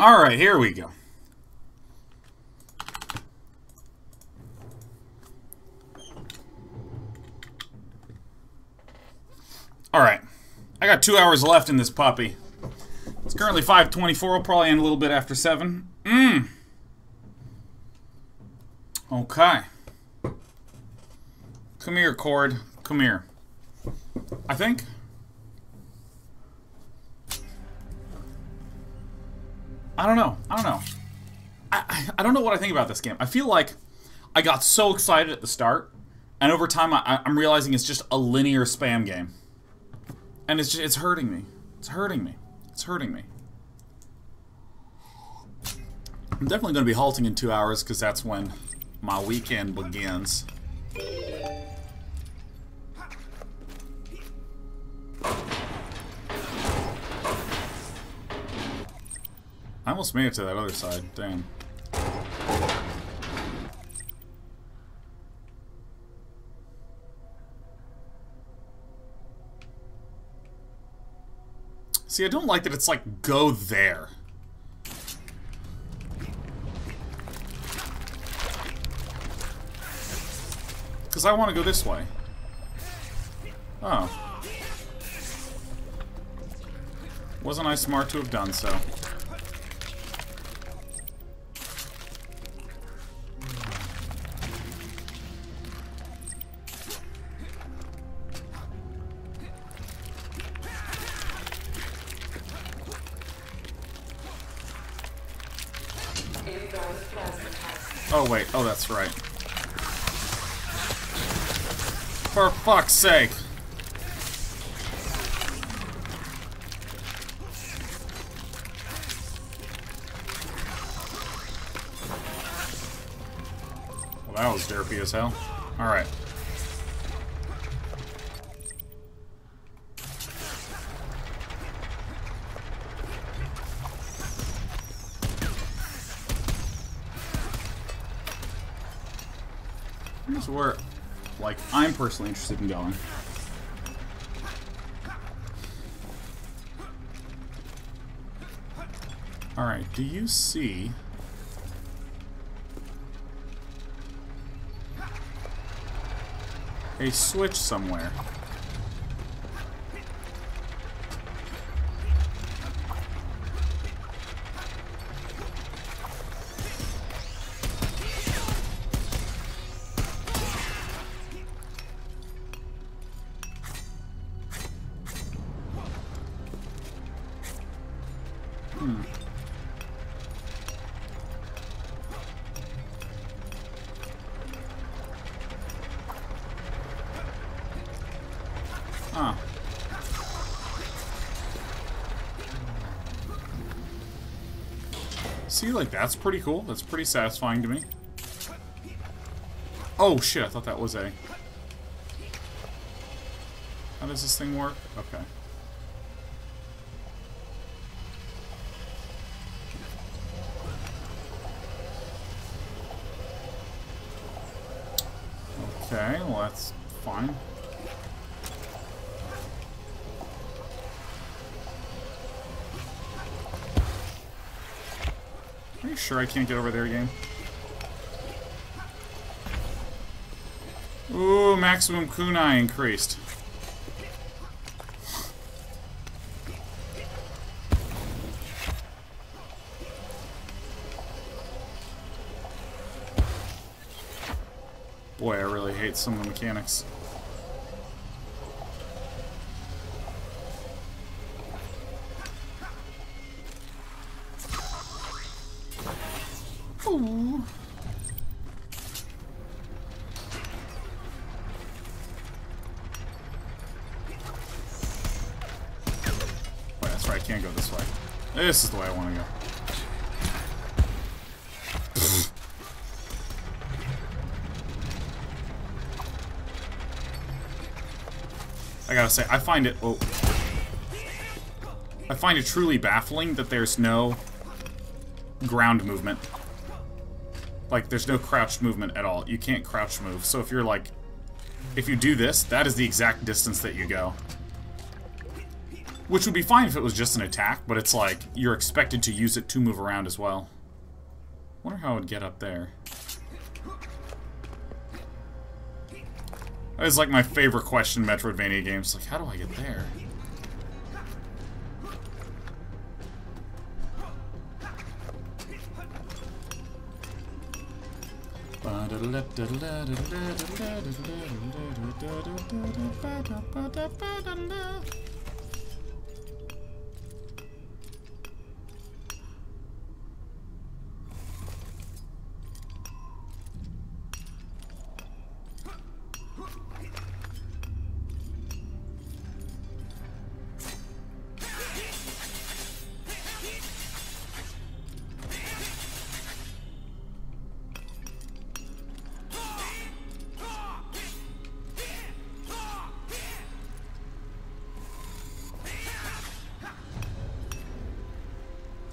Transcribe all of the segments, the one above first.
Alright, here we go. Alright. I got 2 hours left in this puppy. It's currently 5:24. I'll probably end a little bit after 7. Okay. Come here, Cord. Come here. I think. I don't know. I don't know what I think about this game. I feel like I got so excited at the start, and over time I'm realizing it's just a linear spam game. And it's hurting me. It's hurting me. It's hurting me. I'm definitely going to be halting in 2 hours, because that's when my weekend begins. I almost made it to that other side. Damn. See, I don't like that it's like, go there. Because I want to go this way. Oh. Wasn't I smart to have done so? Oh wait, oh that's right. For fuck's sake! Well, that was derpy as hell. Alright. Here's where, like, I'm personally interested in going. Alright, do you see... a switch somewhere? Huh. See, like, that's pretty cool. That's pretty satisfying to me. Oh, shit, I thought that was a... How does this thing work? Okay. Okay, well, that's fine. Are you sure I can't get over there again? Ooh, maximum kunai increased. Boy, I really hate some of the mechanics. Ooh. Wait, that's right, I can't go this way. This is the way I want to go. I gotta say, I find it... Oh. I find it truly baffling that there's no ground movement. Like, there's no crouched movement at all. You can't crouch move. So if you're like... If you do this, that is the exact distance that you go. Which would be fine if it was just an attack, but it's like, you're expected to use it to move around as well. Wonder how I would get up there. That is like my favorite question in Metroidvania games. Like, how do I get there?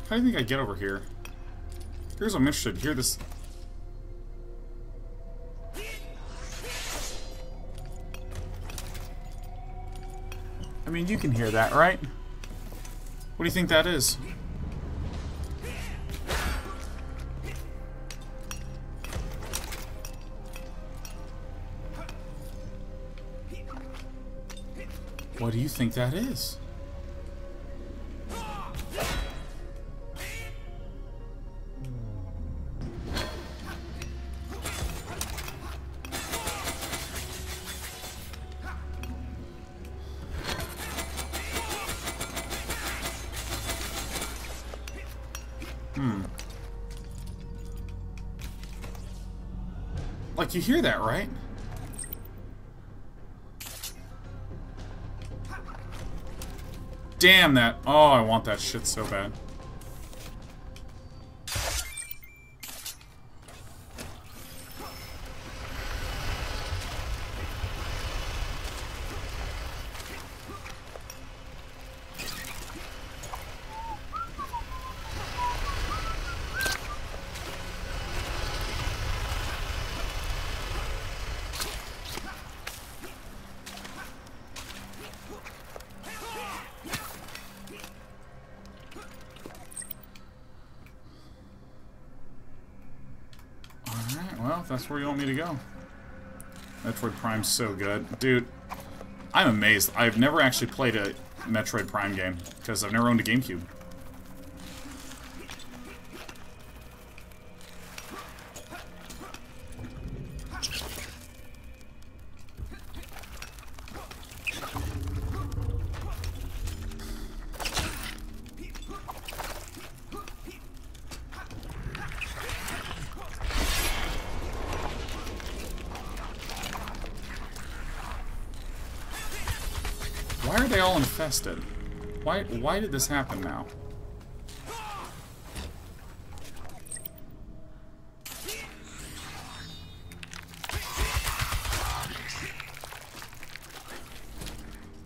How do you think I get over here? Here's what I'm interested. Hear this. I mean, you can hear that, right? What do you think that is? What do you think that is? Like, you hear that, right? Damn that. Oh, I want that shit so bad. Well, that's where you want me to go. Metroid Prime's so good. Dude, I'm amazed. I've never actually played a Metroid Prime game, because I've never owned a GameCube. Why are they all infested? Why did this happen now?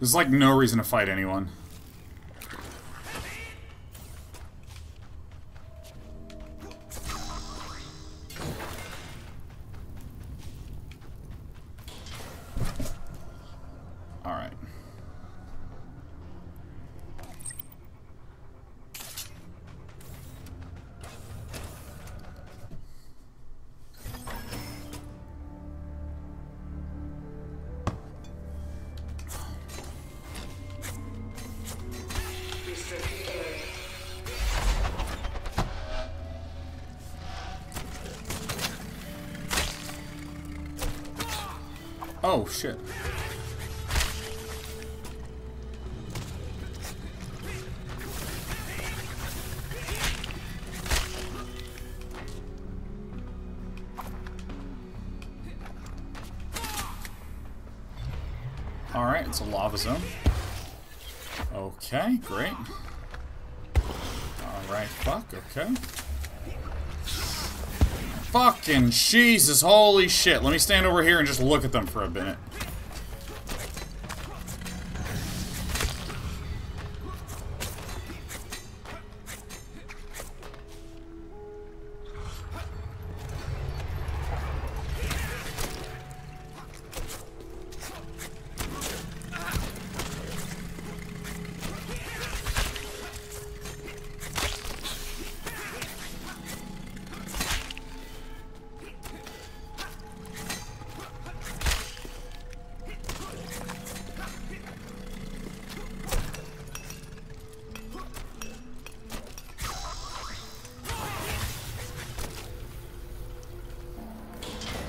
There's like no reason to fight anyone. Alright. Oh, shit. Alright, it's a lava zone. Okay, great. Alright, fuck, okay. Fucking Jesus, holy shit. Let me stand over here and just look at them for a minute.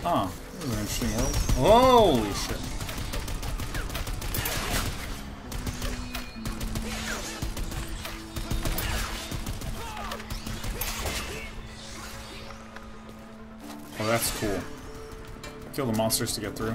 Huh. This is an interesting world. Holy shit. Oh, that's cool. Kill the monsters to get through.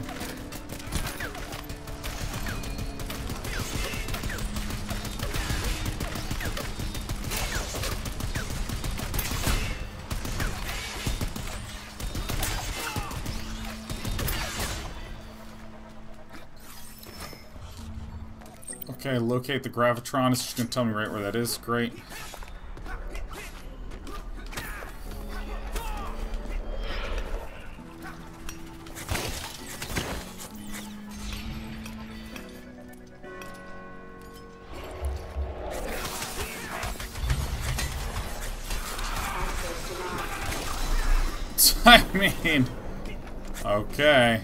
Okay, locate the Gravitron. It's just gonna tell me right where that is. Great. I mean, okay.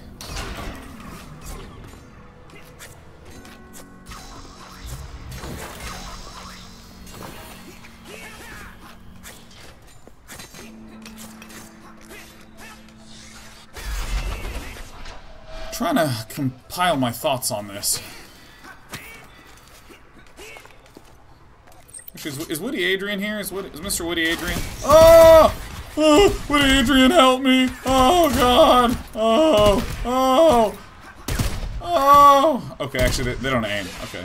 Trying to compile my thoughts on this. Actually, is Woody Adrian here? Is Mr. Woody Adrian? Oh! Oh! Woody Adrian, help me! Oh, God! Oh! Oh! Oh! Okay, actually, they don't aim. Okay.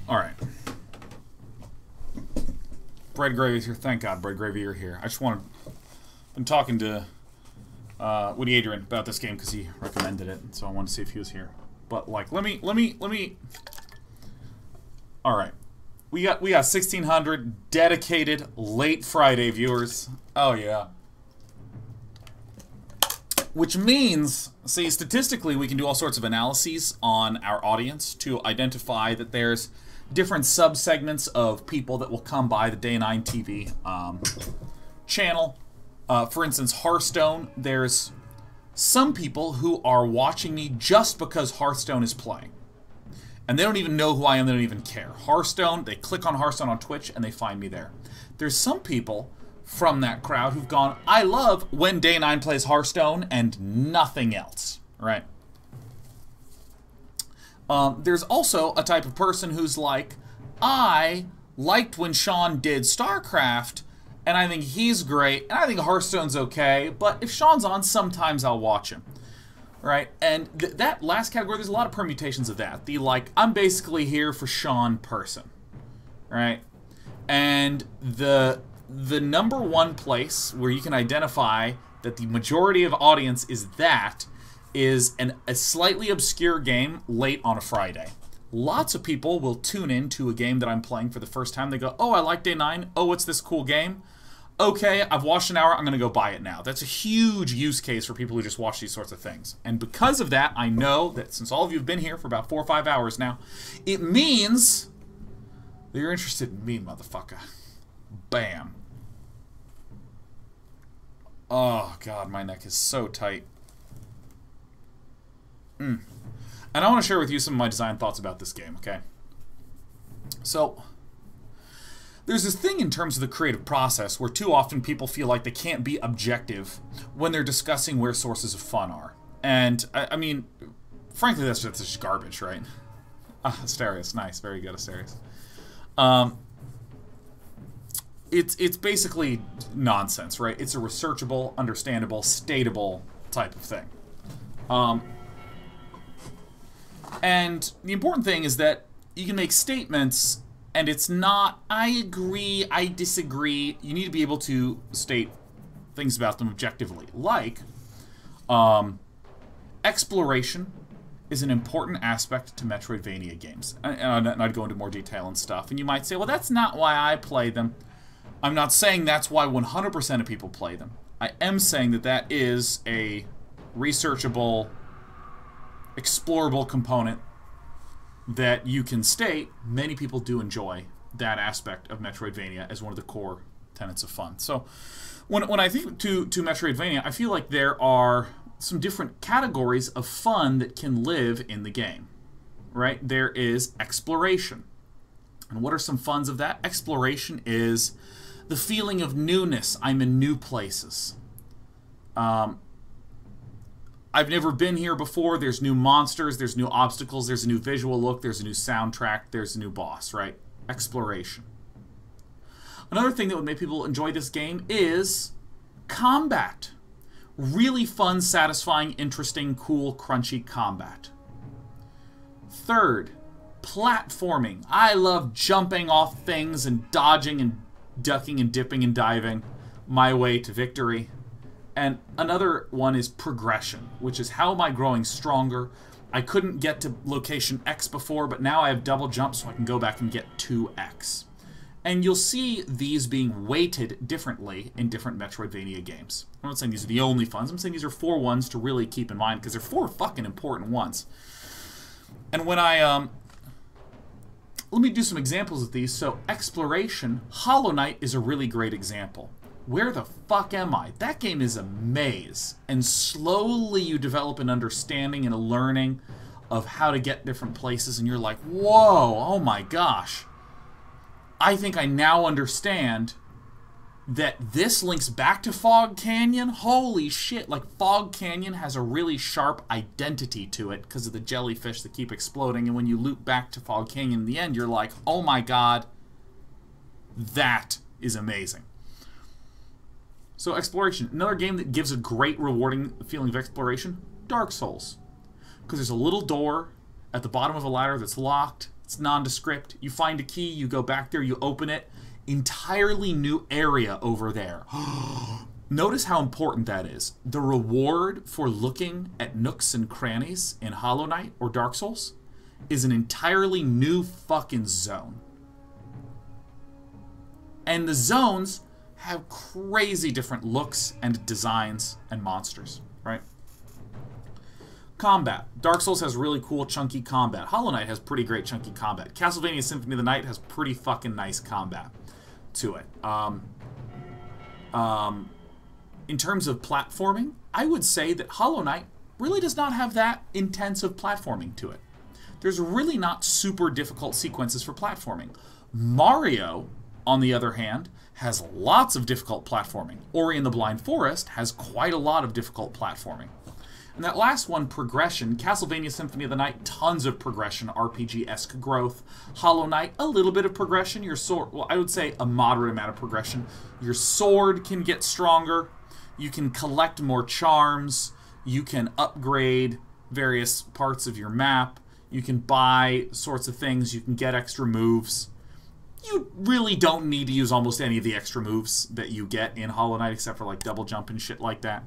Alright. Bread Gravy's here. Thank God, Bread Gravy, you're here. I just wanted... been talking to Woody Adrian about this game because he recommended it, so I wanted to see if he was here. But like, let me. All right, we got 1,600 dedicated late Friday viewers. Oh yeah. Which means, see, statistically, we can do all sorts of analyses on our audience to identify that there's different subsegments of people that will come by the Day 9 TV channel. For instance, Hearthstone, there's some people who are watching me just because Hearthstone is playing. And they don't even know who I am, they don't even care. Hearthstone, they click on Hearthstone on Twitch and they find me there. There's some people from that crowd who've gone, I love when Day 9 plays Hearthstone and nothing else, right? There's also a type of person who's like, I liked when Sean did StarCraft, and I think he's great, and I think Hearthstone's okay, but if Sean's on, sometimes I'll watch him, right? And that last category, there's a lot of permutations of that. The, like, I'm basically here for Sean person, right? And the number one place where you can identify that the majority of audience is that is a slightly obscure game late on a Friday. Lots of people will tune in to a game that I'm playing for the first time. They go, oh, I like Day 9. Oh, what's this cool game? Okay, I've watched an hour. I'm going to go buy it now. That's a huge use case for people who just watch these sorts of things. And because of that, I know that since all of you have been here for about 4 or 5 hours now, it means that you're interested in me, motherfucker. Bam. Oh, God, my neck is so tight. And I want to share with you some of my design thoughts about this game, okay? So, there's this thing in terms of the creative process where too often people feel like they can't be objective when they're discussing where sources of fun are. And, I mean, frankly, that's just garbage, right? Asterios, nice, very good, Asterios. It's basically nonsense, right? It's a researchable, understandable, stateable type of thing. And the important thing is that you can make statements, and it's not, I agree, I disagree. You need to be able to state things about them objectively. Like, exploration is an important aspect to Metroidvania games. And I'd go into more detail and stuff. And you might say, well, that's not why I play them. I'm not saying that's why 100% of people play them. I am saying that that is a researchable, explorable component that you can state. Many people do enjoy that aspect of Metroidvania as one of the core tenets of fun. So when I think to Metroidvania, I feel like there are some different categories of fun that can live in the game. right, there is exploration. And what are some funs of that? Exploration is the feeling of newness. I'm in new places. I've never been here before. There's new monsters, there's new obstacles, there's a new visual look, there's a new soundtrack, there's a new boss, right? Exploration. Another thing that would make people enjoy this game is combat. Really fun, satisfying, interesting, cool, crunchy combat. Third, platforming. I love jumping off things and dodging and ducking and dipping and diving my way to victory. And another one is progression, which is how am I growing stronger? I couldn't get to location X before, but now I have double jump so I can go back and get 2X. And you'll see these being weighted differently in different Metroidvania games. I'm not saying these are the only ones. I'm saying these are 4 ones to really keep in mind, because they're 4 fucking important ones. And when I, let me do some examples of these. So, exploration, Hollow Knight is a really great example. Where the fuck am I? That game is a maze. And slowly you develop an understanding and a learning of how to get different places, and you're like, whoa, oh my gosh. I think I now understand that this links back to Fog Canyon. Holy shit, like Fog Canyon has a really sharp identity to it because of the jellyfish that keep exploding, and when you loop back to Fog Canyon in the end, you're like, oh my god, that is amazing. So exploration, another game that gives a great rewarding feeling of exploration, Dark Souls. Because there's a little door at the bottom of a ladder that's locked. It's nondescript. You find a key, you go back there, you open it. Entirely new area over there. Notice how important that is. The reward for looking at nooks and crannies in Hollow Knight or Dark Souls is an entirely new fucking zone. And the zones have crazy different looks and designs and monsters, right? Combat. Dark Souls has really cool, chunky combat. Hollow Knight has pretty great, chunky combat. Castlevania Symphony of the Night has pretty fucking nice combat to it. In terms of platforming, I would say that Hollow Knight really does not have that intensive platforming to it. There's really not super difficult sequences for platforming. Mario, on the other hand, has lots of difficult platforming. Ori and the Blind Forest has quite a lot of difficult platforming. And that last one, progression, Castlevania Symphony of the Night, tons of progression, RPG-esque growth. Hollow Knight, a little bit of progression. Your sword, well, I would say a moderate amount of progression. Your sword can get stronger. You can collect more charms. You can upgrade various parts of your map. You can buy sorts of things. You can get extra moves. You really don't need to use almost any of the extra moves that you get in Hollow Knight, except for like double jump and shit like that.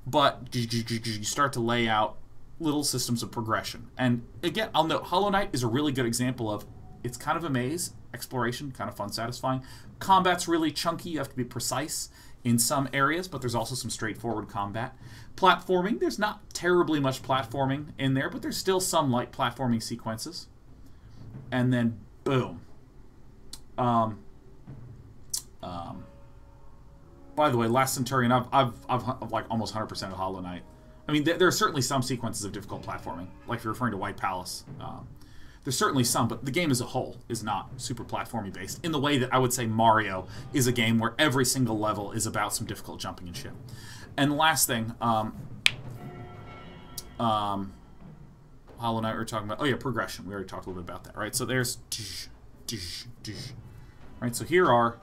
But you start to lay out little systems of progression. And again, I'll note, Hollow Knight is a really good example of, it's kind of a maze, exploration, kind of fun, satisfying. Combat's really chunky, you have to be precise in some areas, but there's also some straightforward combat. Platforming, there's not terribly much platforming in there, but there's still some light platforming sequences. And then, boom. By the way, Last Centurion, I've like almost 100% of Hollow Knight. I mean, there are certainly some sequences of difficult platforming, like if you're referring to White Palace. There's certainly some, but the game as a whole is not super platformy based, in the way that I would say Mario is a game where every single level is about some difficult jumping and shit. And the last thing, Hollow Knight we were talking about, oh yeah, progression. We already talked a little bit about that, right? So there's, right? So here are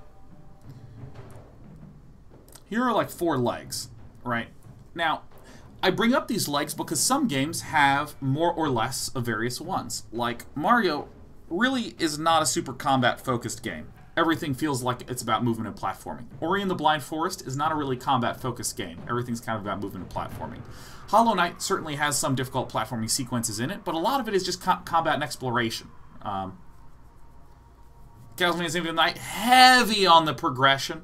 like 4 legs, right? Now, I bring up these legs because some games have more or less of various ones. Like, Mario really is not a super combat-focused game. Everything feels like it's about movement and platforming. Ori and the Blind Forest is not a really combat-focused game. Everything's kind of about movement and platforming. Hollow Knight certainly has some difficult platforming sequences in it, but a lot of it is just combat and exploration. Castlevania Symphony of the Night, heavy on the progression.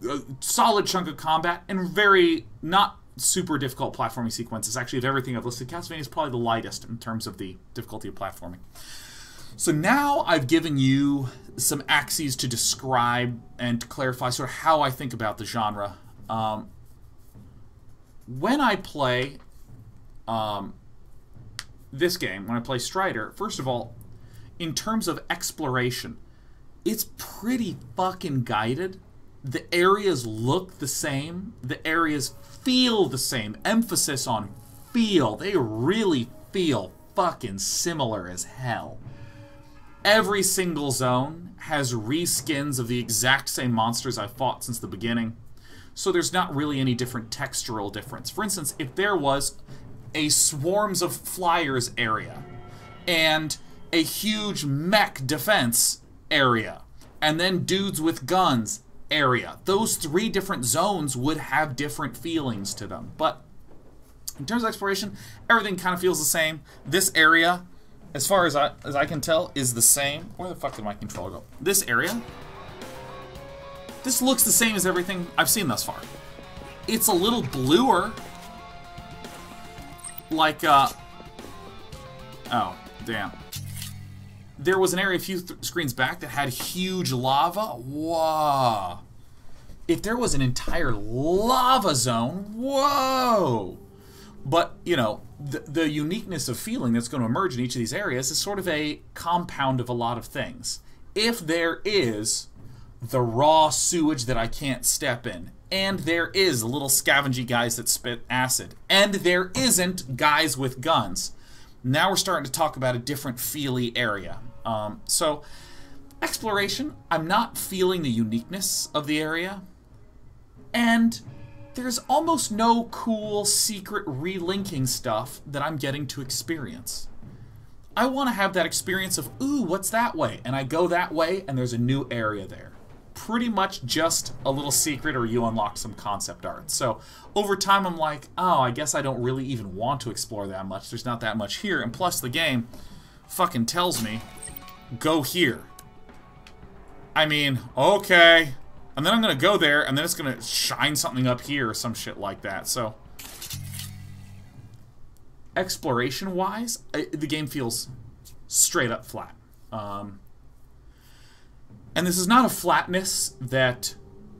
A solid chunk of combat, and very not super difficult platforming sequences. Actually, of everything I've listed, Castlevania is probably the lightest in terms of the difficulty of platforming. So now I've given you some axes to describe and to clarify sort of how I think about the genre. When I play this game, when I play Strider, first of all, in terms of exploration, it's pretty fucking guided. The areas look the same. The areas feel the same. Emphasis on feel. They really feel fucking similar as hell. Every single zone has reskins of the exact same monsters I've fought since the beginning. So there's not really any different textural difference. For instance, if there was a swarms of flyers area and a huge mech defense area and then dudes with guns area, those 3 different zones would have different feelings to them. But in terms of exploration, everything kind of feels the same. This area, as far as I can tell, is the same. Where the fuck did my controller go? This area, this looks the same as everything I've seen thus far. It's a little bluer. Like, oh, damn. There was an area a few screens back that had huge lava. Whoa. If there was an entire lava zone, whoa. But, you know, the uniqueness of feeling that's going to emerge in each of these areas is sort of a compound of a lot of things. If there is the raw sewage that I can't step in, and there is little scavengy guys that spit acid, and there isn't guys with guns, now we're starting to talk about a different feely area. So, exploration, I'm not feeling the uniqueness of the area, and there's almost no cool secret relinking stuff that I'm getting to experience. I want to have that experience of, ooh, what's that way? And I go that way, and there's a new area there. Pretty much just a little secret, or you unlock some concept art. So over time I'm like, oh, I guess I don't really even want to explore that much. There's not that much here, and plus the game fucking tells me, go here. I mean, okay. And then I'm gonna go there, and then it's gonna shine something up here or some shit like that. So exploration-wise, the game feels straight up flat. And this is not a flatness that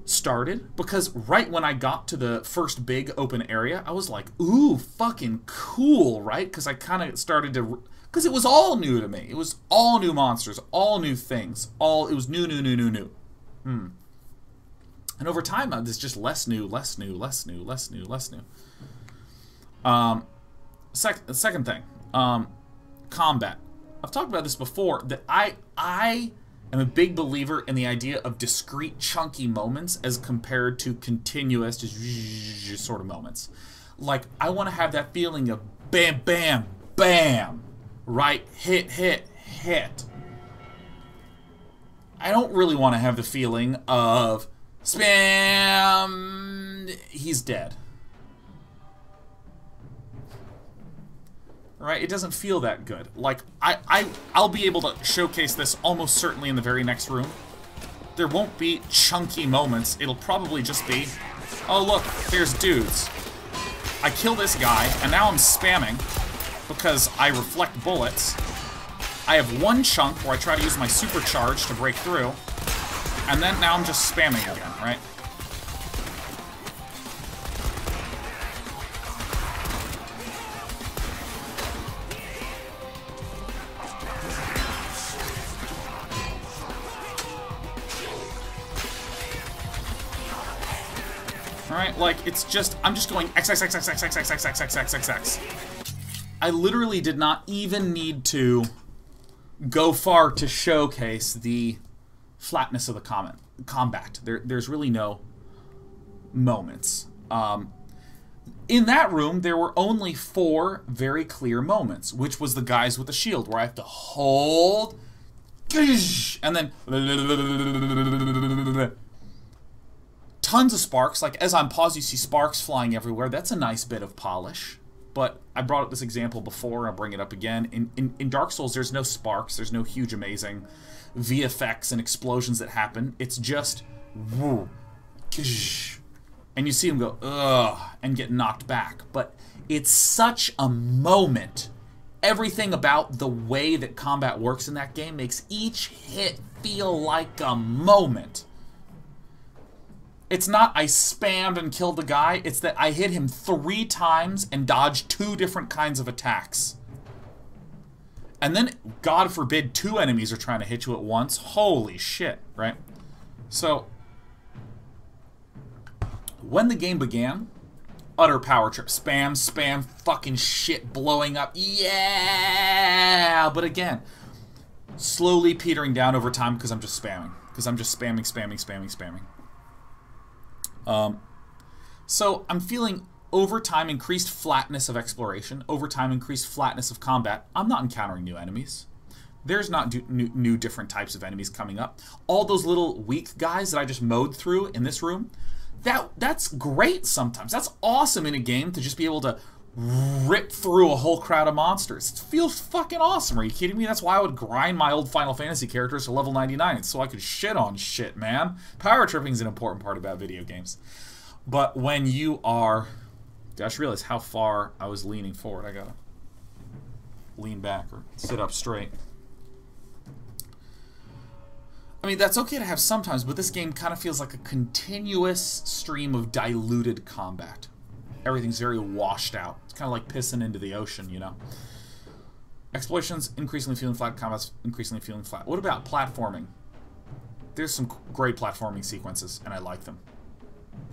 started, because right when I got to the first big open area, I was like, ooh, fucking cool, right? Because I kind of started to... Because it was all new to me. It was all new monsters, all new things. It was new. And over time, there's just less new. Second thing, combat. I've talked about this before, that I am a big believer in the idea of discrete, chunky moments as compared to continuous, just sort of moments. Like, I want to have that feeling of bam, bam, bam, right? Hit, hit, hit. I don't really want to have the feeling of spam, he's dead. Right? It doesn't feel that good. Like, I'll be able to showcase this almost certainly in the very next room. There won't be chunky moments. It'll probably just be, oh look, there's dudes. I kill this guy, and now I'm spamming because I reflect bullets. I have one chunk where I try to use my supercharge to break through, and then now I'm just spamming again, right? Alright, like, it's just, I'm just going X. I literally did not even need to go far to showcase the flatness of the combat. There's really no moments. In that room, there were only 4 very clear moments, which was the guys with the shield, where I have to hold, and then tons of sparks. Like, as I'm paused, you see sparks flying everywhere. That's a nice bit of polish. But I brought up this example before, and I'll bring it up again. In Dark Souls, there's no sparks. There's no huge, amazing VFX and explosions that happen. It's just woo, and you see them go, ugh, and get knocked back. But it's such a moment. Everything about the way that combat works in that game makes each hit feel like a moment. It's not I spammed and killed the guy, it's that I hit him 3 times and dodged 2 different kinds of attacks. And then, God forbid, 2 enemies are trying to hit you at once. Holy shit, right? So, when the game began, utter power trip. Spam, spam, fucking shit blowing up. Yeah! But again, slowly petering down over time because I'm just spamming. Because I'm just spamming. So, I'm feeling over time increased flatness of exploration, over time increased flatness of combat. I'm not encountering new enemies. There's not new different types of enemies coming up. All those little weak guys that I just mowed through in this room, that's great sometimes. That's awesome in a game to just be able to rip through a whole crowd of monsters. It feels fucking awesome. Are you kidding me? That's why I would grind my old Final Fantasy characters to level 99 so I could shit on shit, man. Power tripping is an important part about video games. But when you are... I just realized how far I was leaning forward. I gotta lean back or sit up straight. I mean, that's okay to have sometimes, but this game kind of feels like a continuous stream of diluted combat. Everything's very washed out. It's kind of like pissing into the ocean, you know? Explorations increasingly feeling flat, combat's increasingly feeling flat. What about platforming? There's some great platforming sequences, and I like them.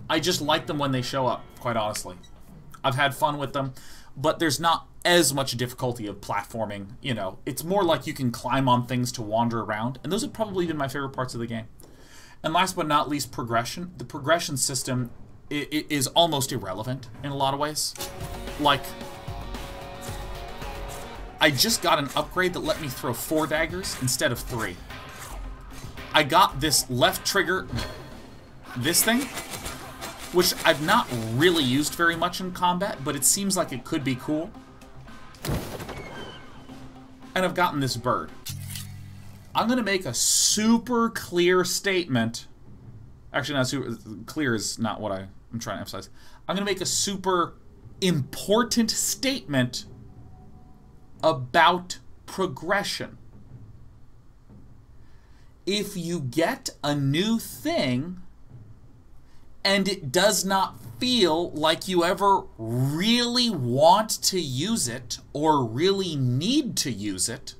I just like them when they show up, quite honestly. I've had fun with them, but there's not as much difficulty of platforming, you know. It's more like you can climb on things to wander around, and those have probably been my favorite parts of the game. And last but not least, progression. The progression system is almost irrelevant in a lot of ways. Like, I just got an upgrade that let me throw 4 daggers instead of 3. I got this left trigger, this thing, which I've not really used very much in combat, but it seems like it could be cool. And I've gotten this bird. I'm going to make a super clear statement. Actually, not super clear is not what I'm trying to emphasize. I'm going to make a super important statement about progression. If you get a new thing and it does not feel like you ever really want to use it or really need to use it,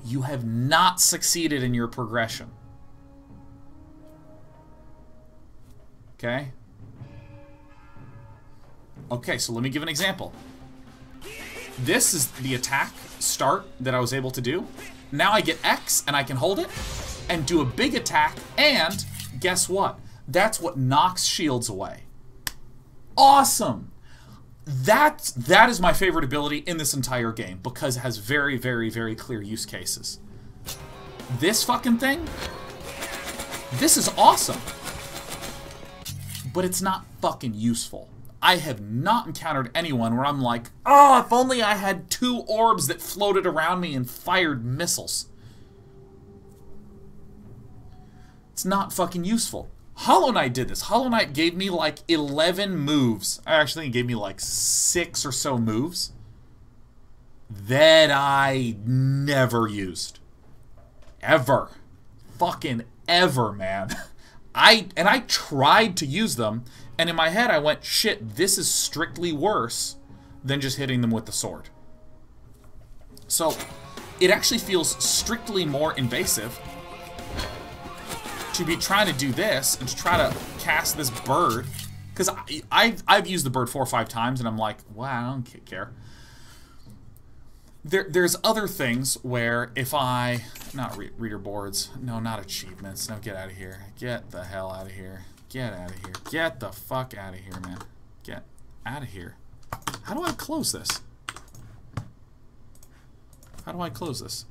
you have not succeeded in your progression. Okay? Okay, so let me give an example. This is the attack start that I was able to do. Now I get X and I can hold it and do a big attack, and guess what? That's what knocks shields away. Awesome! That is my favorite ability in this entire game because it has very, very, very clear use cases. This fucking thing, this is awesome. But it's not fucking useful. I have not encountered anyone where I'm like, oh, if only I had 2 orbs that floated around me and fired missiles. It's not fucking useful. Hollow Knight did this. Hollow Knight gave me like 11 moves. Actually, he gave me like 6 or so moves that I never used. Ever. Fucking ever, man. I tried to use them, and in my head I went, shit, this is strictly worse than just hitting them with the sword. So, it actually feels strictly more invasive to be trying to do this and to try to cast this bird, because I've used the bird 4 or 5 times and I'm like, wow, I don't care. There's other things where if I not reader boards, no, not achievements, no, get out of here, get the hell out of here, get out of here, get the fuck out of here, man, get out of here. How do I close this? How do I close this,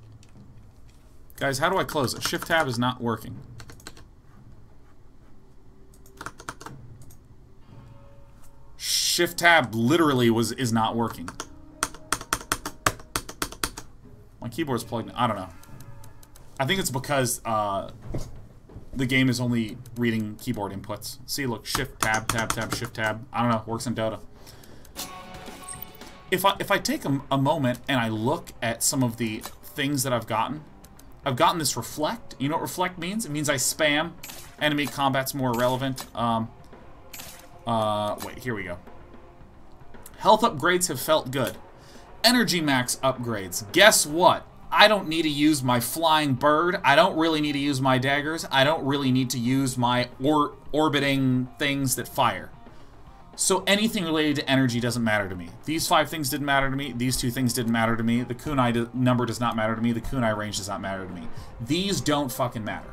guys? How do I close it? Shift tab is not working. Shift tab literally is not working. My keyboard's plugged in. I don't know. I think it's because the game is only reading keyboard inputs. See, look, shift tab, tab, tab, shift tab. I don't know. Works in Dota. If I take a moment and I look at some of the things that I've gotten this reflect. You know what reflect means? It means I spam. Enemy combat's more relevant. Wait, here we go. Health upgrades have felt good. Energy max upgrades. Guess what? I don't need to use my flying bird. I don't really need to use my daggers. I don't really need to use my orbiting things that fire. So anything related to energy doesn't matter to me. These 5 things didn't matter to me. These 2 things didn't matter to me. The kunai number does not matter to me. The kunai range does not matter to me. These don't fucking matter.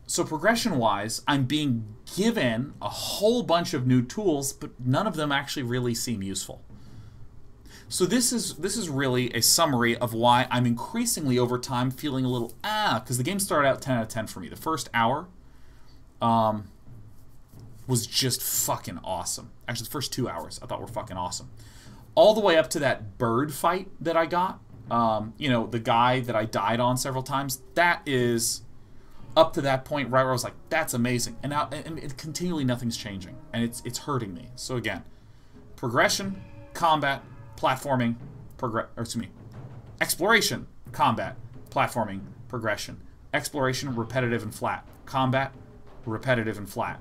So progression-wise, I'm being given a whole bunch of new tools, but none of them actually really seem useful. So this is really a summary of why I'm increasingly over time feeling a little because the game started out 10 out of 10 for me. The first hour was just fucking awesome. Actually, the first 2 hours I thought were fucking awesome. All the way up to that bird fight that I got. You know, the guy that I died on several times. That is up to that point right where I was like, that's amazing. And now and continually nothing's changing. And it's hurting me. So again, progression, combat, platforming, exploration, combat, platforming, progression. Exploration, repetitive and flat. Combat, repetitive and flat.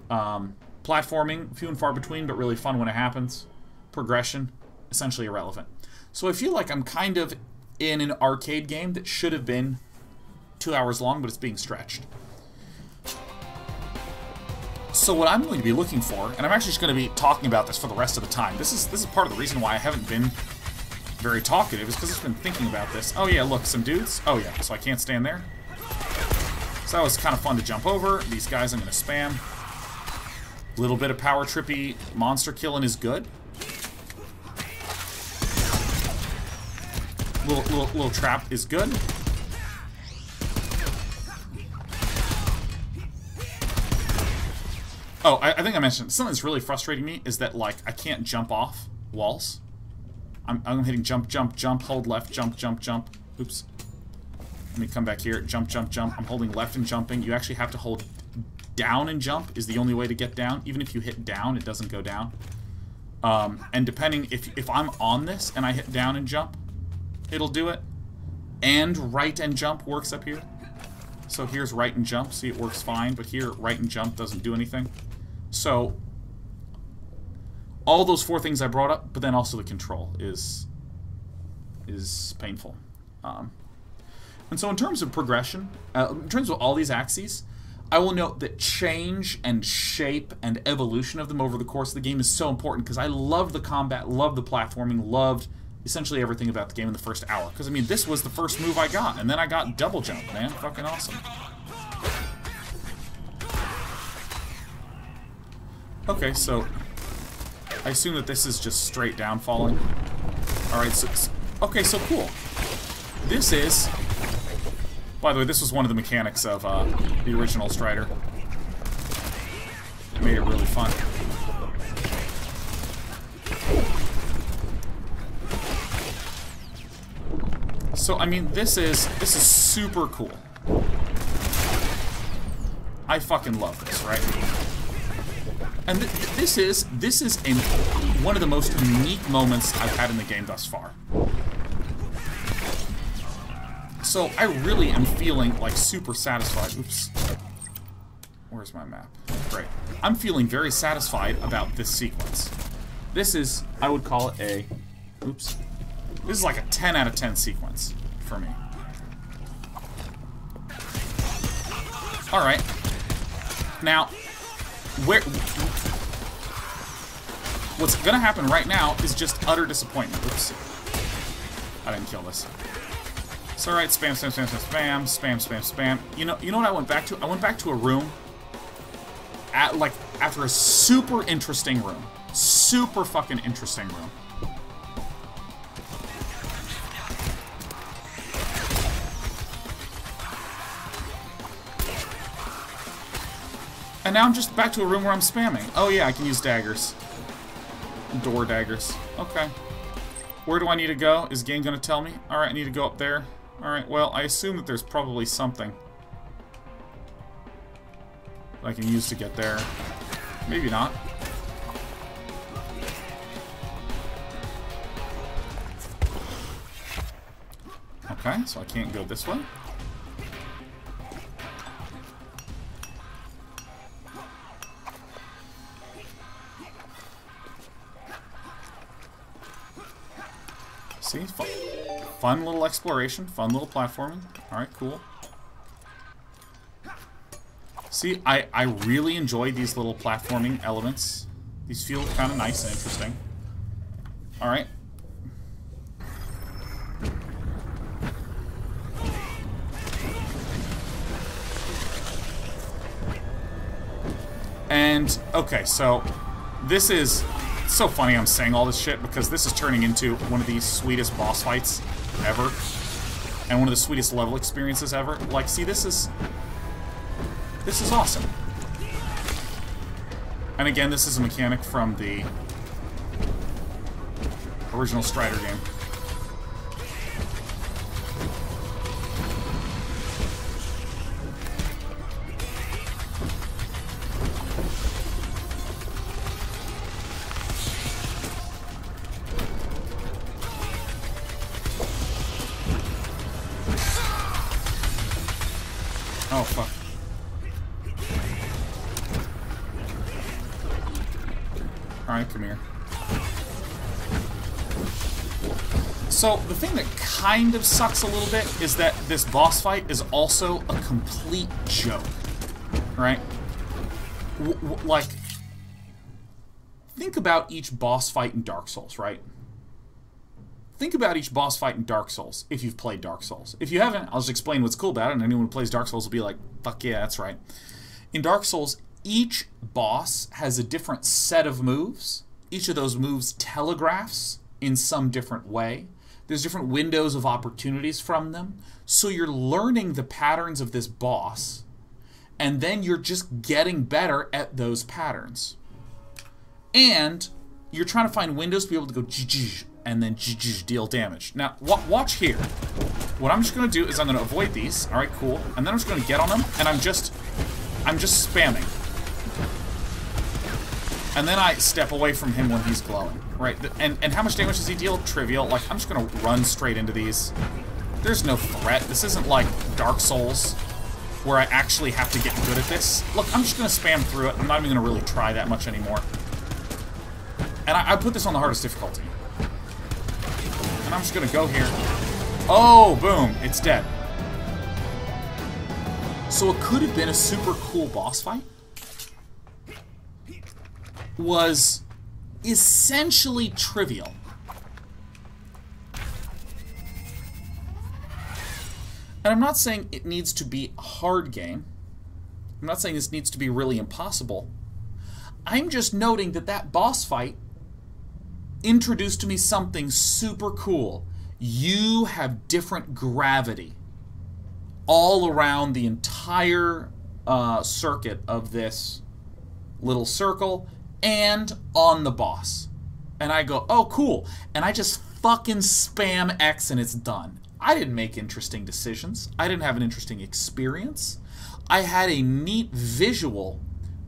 Platforming, few and far between, but really fun when it happens. Progression, essentially irrelevant. So I feel like I'm kind of in an arcade game that should have been 2 hours long, but it's being stretched. So what I'm going to be looking for, and I'm actually just going to be talking about this for the rest of the time. This is part of the reason why I haven't been very talkative, is because I've been thinking about this. Oh yeah, look, some dudes. Oh yeah, so I can't stand there. So that was kind of fun to jump over. These guys I'm going to spam. A little bit of power trippy monster killing is good. Little trap is good. Oh, I think I mentioned something that's really frustrating me is that, like, I can't jump off walls. I'm hitting jump, jump, jump, hold left, jump, jump, jump. Oops. Let me come back here. Jump, jump, jump. I'm holding left and jumping. You actually have to hold down and jump is the only way to get down. Even if you hit down, it doesn't go down. And depending, if I'm on this and I hit down and jump, it'll do it. And right and jump works up here. So here's right and jump. See, it works fine. But here, right and jump doesn't do anything. So all those 4 things I brought up, but then also the control is painful. And so in terms of progression, in terms of all these axes, I will note that change and shape and evolution of them over the course of the game is so important, because I loved the combat, loved the platforming, loved essentially everything about the game in the first hour. Because, I mean, this was the first move I got, and then I got double jump, man. Fucking awesome. Okay, so I assume that this is just straight down falling. Alright, so okay, so cool. This is... By the way, this was one of the mechanics of the original Strider. It made it really fun. So, I mean, this is super cool. I fucking love this, right? And this is one of the most unique moments I've had in the game thus far. So I really am feeling like super satisfied. Oops. Where's my map? Great. I'm feeling very satisfied about this sequence. This is, I would call it a, oops. This is like a 10 out of 10 sequence for me. Alright. Now, what's gonna happen right now is just utter disappointment. Oops. I didn't kill this. It's alright, spam, spam, spam, spam, spam, spam, spam. You know what I went back to? I went back to a room after a super interesting room. Super fucking interesting room. And now I'm just back to a room where I'm spamming. Oh yeah, I can use daggers. Door daggers. Okay. Where do I need to go? Is the game gonna tell me? Alright, I need to go up there. Alright, well, I assume that there's probably something that I can use to get there. Maybe not. Okay, so I can't go this way. See? Fun little exploration. Fun little platforming. Alright, cool. See, I really enjoy these little platforming elements. These feel kind of nice and interesting. Alright. And, okay, so this is... It's so funny I'm saying all this shit because this is turning into one of the sweetest boss fights ever. And one of the sweetest level experiences ever. Like, see, this is awesome. And again, this is a mechanic from the original Strider game. Oh, fuck. Alright, come here. So, the thing that kind of sucks a little bit is that this boss fight is also a complete joke. Right? Like, think about each boss fight in Dark Souls, right? Think about each boss fight in Dark Souls, if you've played Dark Souls. If you haven't, I'll just explain what's cool about it, and anyone who plays Dark Souls will be like, fuck yeah, that's right. In Dark Souls, each boss has a different set of moves. Each of those moves telegraphs in some different way. There's different windows of opportunities from them. So you're learning the patterns of this boss, and then you're just getting better at those patterns. And you're trying to find windows to be able to go and then deal damage. Now, watch here. What I'm just going to do is I'm going to avoid these. Alright, cool. And then I'm just going to get on them, and I'm just spamming. And then I step away from him when he's glowing. Right? And how much damage does he deal? Trivial. Like, I'm just going to run straight into these. There's no threat. This isn't like Dark Souls, where I actually have to get good at this. Look, I'm just going to spam through it. I'm not even going to really try that much anymore. And I put this on the hardest difficulty. And I'm just gonna go here. Oh, boom. It's dead. So it could have been a super cool boss fight. Was essentially trivial. And I'm not saying it needs to be a hard game. I'm not saying this needs to be really impossible. I'm just noting that that boss fight introduced to me something super cool. You have different gravity all around the entire circuit of this little circle and on the boss. And I go, oh, cool. And I just fucking spam X and it's done. I didn't make interesting decisions. I didn't have an interesting experience. I had a neat visual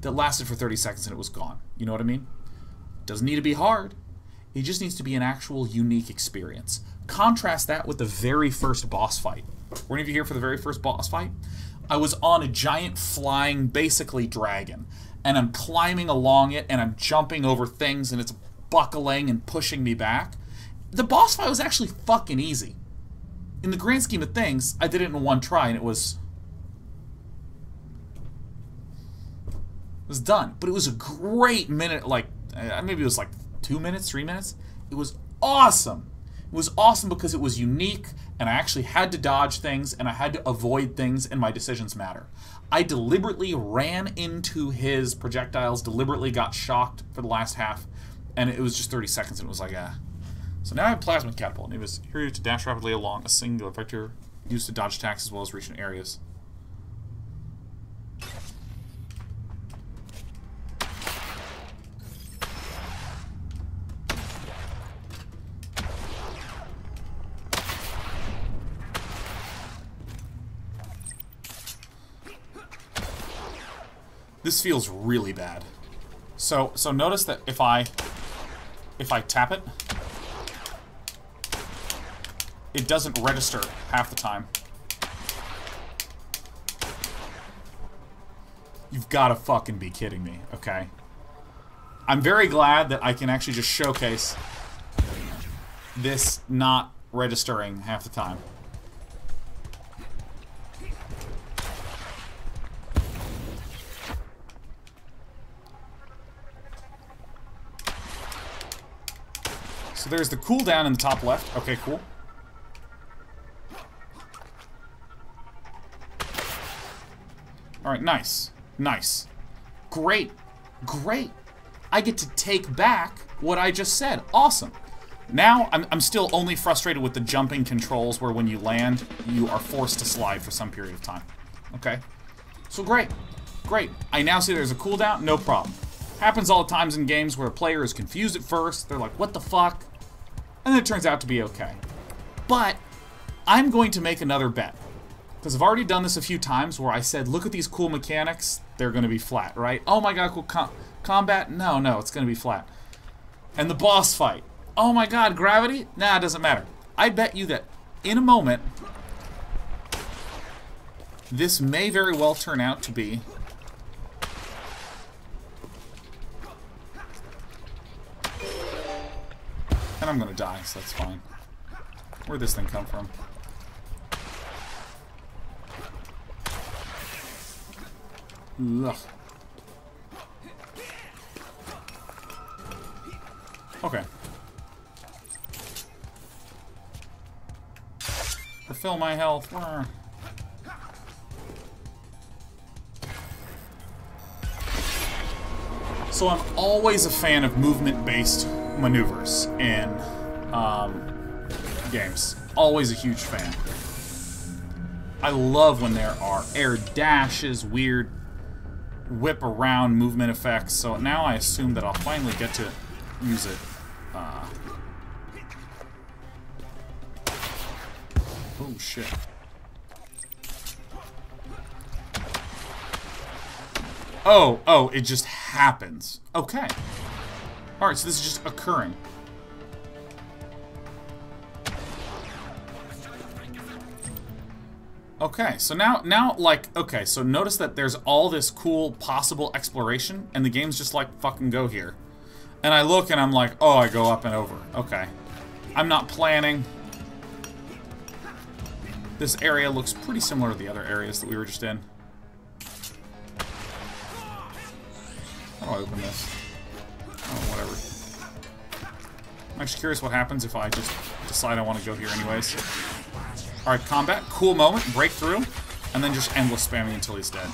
that lasted for 30 seconds and it was gone. You know what I mean? Doesn't need to be hard. It just needs to be an actual unique experience. Contrast that with the very first boss fight. Were any of you here for the very first boss fight? I was on a giant flying, basically, dragon. And I'm climbing along it, and I'm jumping over things, and it's buckling and pushing me back. The boss fight was actually fucking easy. In the grand scheme of things, I did it in one try, and it was done. But it was a great minute, like, maybe it was like 2 minutes, 3 minutes. It was awesome. It was awesome because it was unique, and I actually had to dodge things, and I had to avoid things, and my decisions matter. I deliberately ran into his projectiles, deliberately got shocked for the last half, and it was just 30 seconds, and it was like, ah. So now I have Plasma Catapult, and it was here to dash rapidly along a singular vector used to dodge attacks as well as reach in areas. This feels really bad. So notice that if I tap it, it doesn't register half the time. You've got to fucking be kidding me, okay? I'm very glad that I can actually just showcase this not registering half the time. So there's the cooldown in the top left. Okay, cool. Alright, nice. Nice. Great. Great. I get to take back what I just said. Awesome. Now, I'm still only frustrated with the jumping controls where when you land, you are forced to slide for some period of time. Okay. So great. Great. I now see there's a cooldown. No problem. Happens all the times in games where a player is confused at first. They're like, what the fuck? And then it turns out to be okay. But I'm going to make another bet. Because I've already done this a few times where I said, look at these cool mechanics. They're going to be flat, right? Oh my god, cool combat? No, it's going to be flat. And the boss fight. Oh my god, gravity? Nah, it doesn't matter. I bet you that in a moment, this may very well turn out to be... And I'm gonna die, so that's fine. Where'd this thing come from? Ugh. Okay. Refill my health. So I'm always a fan of movement-based maneuvers in games. Always a huge fan. I love when there are air dashes, weird whip around movement effects. So now I assume that I'll finally get to use it. Oh shit. Oh, it just happens. Okay. Alright, so this is just occurring. Okay, so now, like, okay, so notice that there's all this cool possible exploration, and the game's just like, fucking go here. And I look and I'm like, oh, I go up and over. Okay. I'm not planning. This area looks pretty similar to the other areas that we were just in. How do I open this? Oh, whatever. I'm actually curious what happens if I just decide I want to go here anyways. Alright, combat. Cool moment. Break through. And then just endless spamming until he's dead.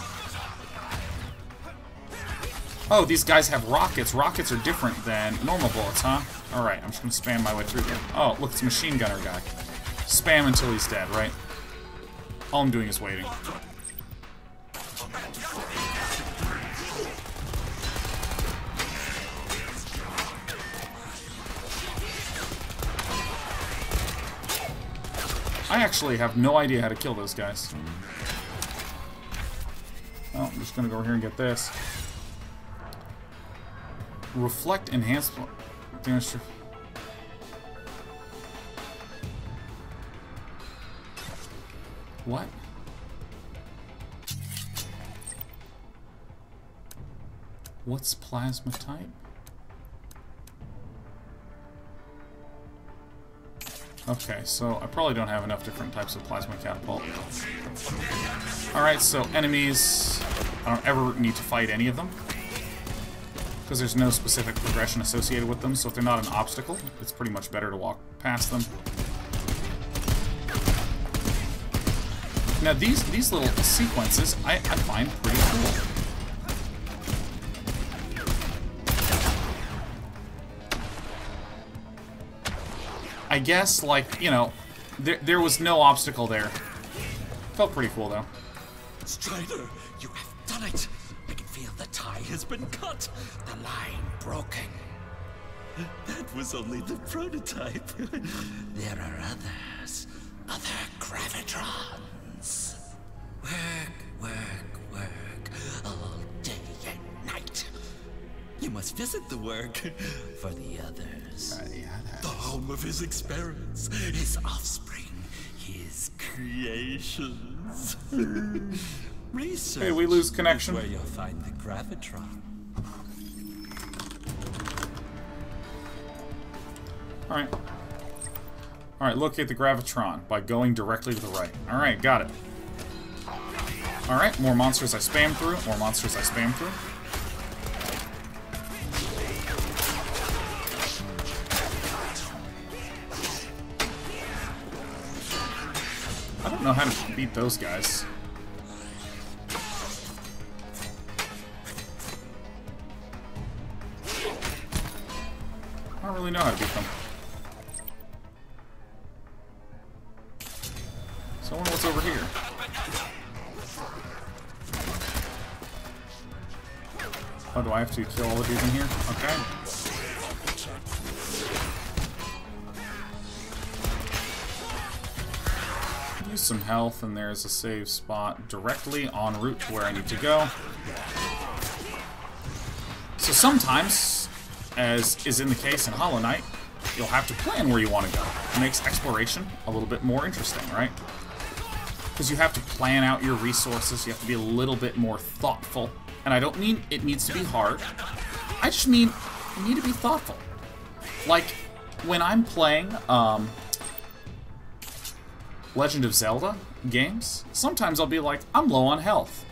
Oh, these guys have rockets. Rockets are different than normal bullets, huh? Alright, I'm just gonna spam my way through here. Oh, look, it's a machine gunner guy. Spam until he's dead, right? All I'm doing is waiting. I actually have no idea how to kill those guys. Oh, I'm just gonna go over here and get this. Reflect enhancement. What? What's plasma type? Okay, so I probably don't have enough different types of plasma catapult. Alright, so enemies, I don't ever need to fight any of them, because there's no specific progression associated with them, so if they're not an obstacle, it's pretty much better to walk past them. Now these little sequences I find pretty cool. I guess, like, you know, there was no obstacle there. Felt pretty cool, though. Strider, you have done it! I can feel the tie has been cut, the line broken. That was only the prototype. There are others, other gravitrons. Work, all day and night. You must visit the work for the others. The home of his experiments, his offspring, his creations. Research. Hey, we lose connection. Is where you'll find the gravitron. Alright. Alright, locate the Gravitron by going directly to the right. Alright, got it. Alright, more monsters I spam through. More monsters I spam through. I don't know how to beat those guys. I don't really know how to beat them. So I wonder what's over here. Oh, do I have to kill all the dudes in here? Okay. Use some health, and there's a save spot directly en route to where I need to go. So sometimes, as is in the case in Hollow Knight, you'll have to plan where you want to go. It makes exploration a little bit more interesting, right? Because you have to plan out your resources, you have to be a little bit more thoughtful. And I don't mean it needs to be hard. I just mean you need to be thoughtful. Like, when I'm playing Legend of Zelda games, sometimes I'll be like, I'm low on health.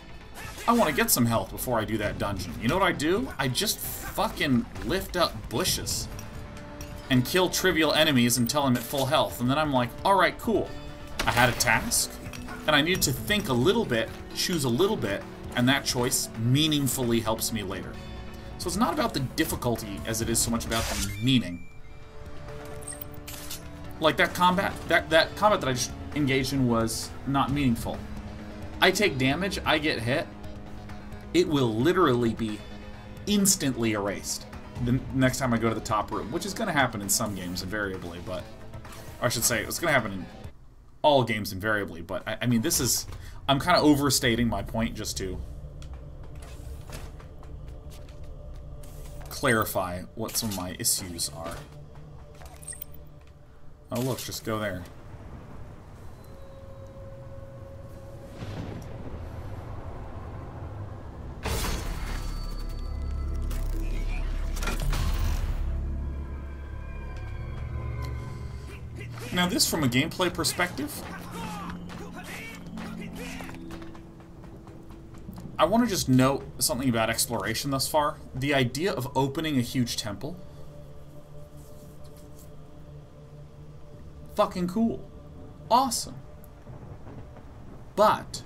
I want to get some health before I do that dungeon. You know what I do? I just fucking lift up bushes and kill trivial enemies until I'm at full health. And then I'm like, alright, cool. I had a task, and I needed to think a little bit, choose a little bit, and that choice meaningfully helps me later. So it's not about the difficulty as it is so much about the meaning. Like that combat, that combat that I just engaged in was not meaningful. I take damage, I get hit, it will literally be instantly erased the next time I go to the top room, which is going to happen in some games invariably, but... Or I should say, it's going to happen in all games invariably, but I mean, this is... I'm kind of overstating my point just to clarify what some of my issues are. Oh look, just go there. Now this, from a gameplay perspective, I want to just note something about exploration thus far. The idea of opening a huge temple. Fucking cool. Awesome. But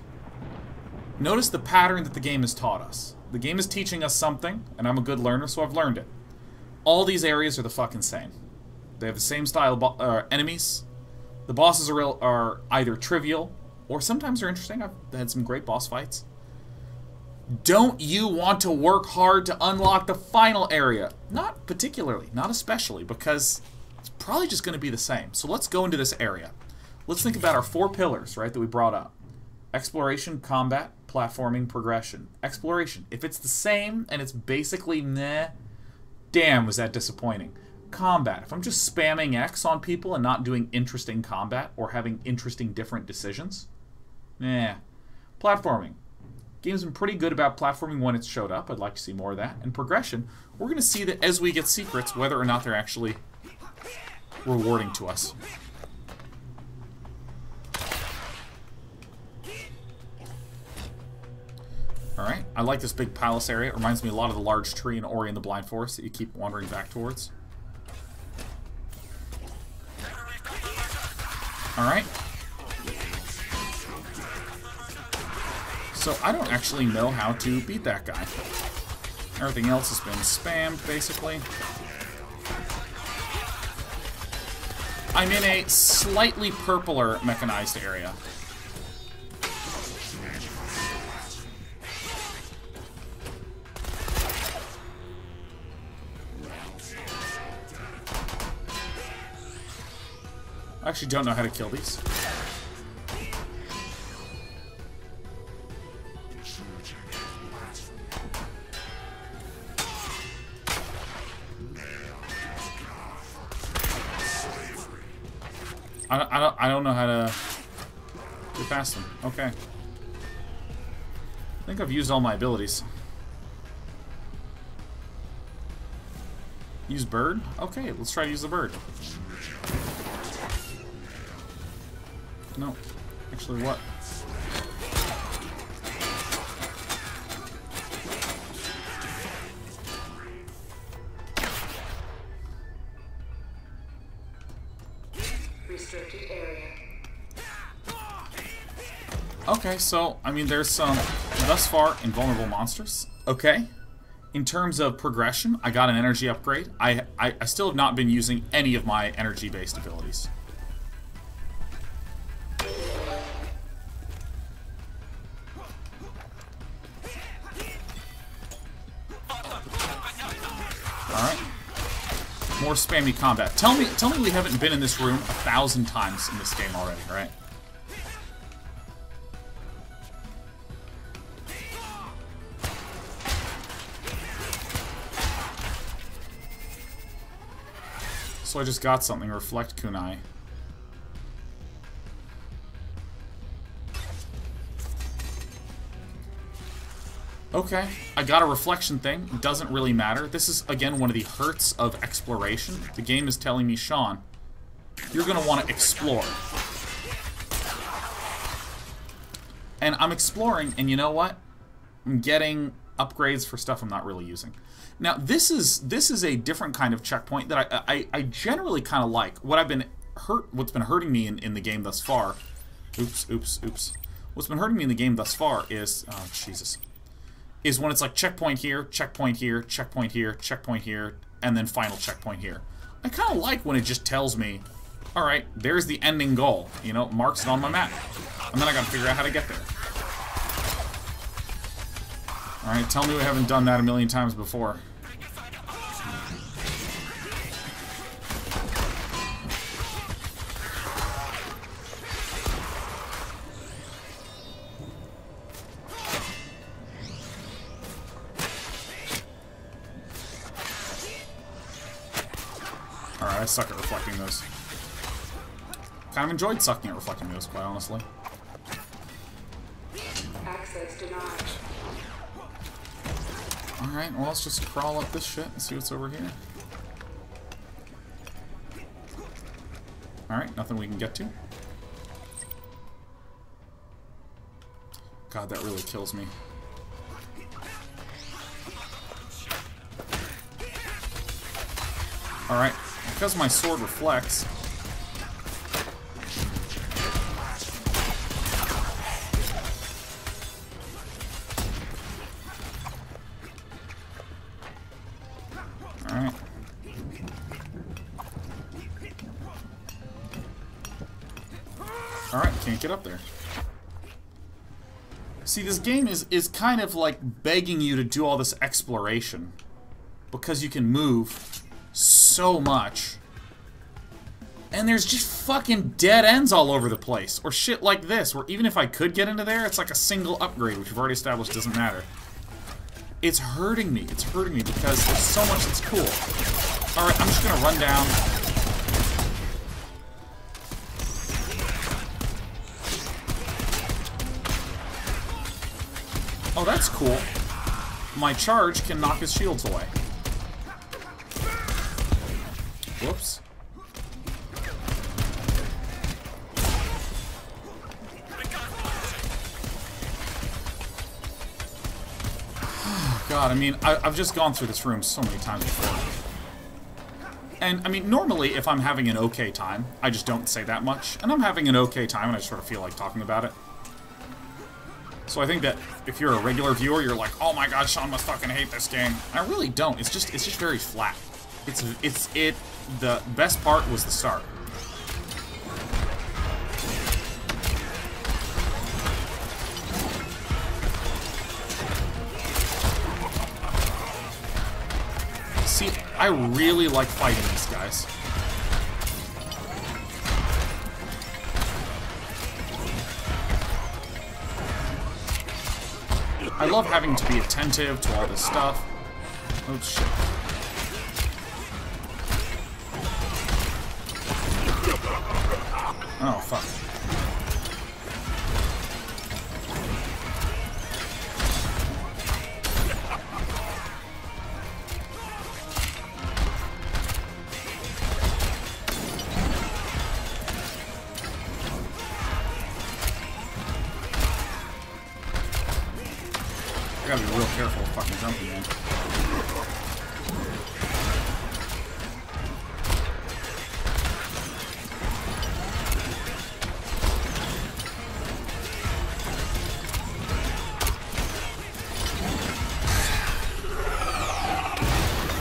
notice the pattern that the game has taught us. The game is teaching us something, and I'm a good learner, so I've learned it. All these areas are the fucking same. They have the same style of enemies. The bosses are either trivial, or sometimes they're interesting. I've had some great boss fights. Don't you want to work hard to unlock the final area? Not particularly, not especially, because it's probably just going to be the same. So let's go into this area. Let's think about our 4 pillars, right, that we brought up. Exploration, combat, platforming, progression. Exploration. If it's the same and it's basically meh, damn, was that disappointing. Combat. If I'm just spamming X on people and not doing interesting combat or having interesting different decisions, Platforming. Game's been pretty good about platforming when it's showed up. I'd like to see more of that. And progression, we're going to see that as we get secrets, whether or not they're actually rewarding to us. Alright, I like this big palace area. It reminds me a lot of the large tree in Ori and the Blind Forest that you keep wandering back towards. Alright. So I don't actually know how to beat that guy. Everything else has been spammed, basically. I'm in a slightly purpler mechanized area. I actually don't know how to kill these. I don't know how to get past them. Okay. I think I've used all my abilities. Use bird? Okay, let's try to use the bird. No. Actually, what? Restricted area. Okay, so, I mean, there's some, thus far, invulnerable monsters. Okay. In terms of progression, I got an energy upgrade. I still have not been using any of my energy-based abilities. Alright. More spammy combat. Tell me we haven't been in this room 1,000 times in this game already, right? So I just got something. Reflect Kunai. Okay, I got a reflection thing. It doesn't really matter. This is, again, one of the hurts of exploration. The game is telling me, Sean, you're going to want to explore. And I'm exploring, and you know what? I'm getting upgrades for stuff I'm not really using. Now, this is a different kind of checkpoint that I generally kind of like. What's been hurting me in the game thus far... Oops. What's been hurting me in the game thus far is... Oh, Jesus. Is when it's like checkpoint here, checkpoint here, checkpoint here, checkpoint here, and then final checkpoint here. I kind of like when it just tells me, alright, there's the ending goal. You know, marks it on my map. And then I gotta figure out how to get there. Alright, tell me we haven't done that a million times before. Alright, I suck at reflecting those. Kind of enjoyed sucking at reflecting those, quite honestly. Access denied. Alright, well, let's just crawl up this shit and see what's over here. Alright, nothing we can get to. God, that really kills me. Alright, because my sword reflects... Alright. Alright, can't get up there. See, this game is kind of like begging you to do all this exploration. Because you can move so much. And there's just fucking dead ends all over the place. Or shit like this, where even if I could get into there, it's like a single upgrade, which we've already established doesn't matter. It's hurting me. It's hurting me because there's so much that's cool. Alright, I'm just gonna run down. Oh, that's cool. My charge can knock his shields away. Whoops. God, I mean, I've just gone through this room so many times before. And, I mean, normally, if I'm having an okay time, I just don't say that much. And I'm having an okay time, and I sort of feel like talking about it. So I think that if you're a regular viewer, you're like, oh my god, Sean must fucking hate this game. I really don't. It's just very flat. The best part was the start. See, I really like fighting these guys. I love having to be attentive to all this stuff. Oh, shit. Oh, fuck. I gotta be real careful with fucking jumping, man.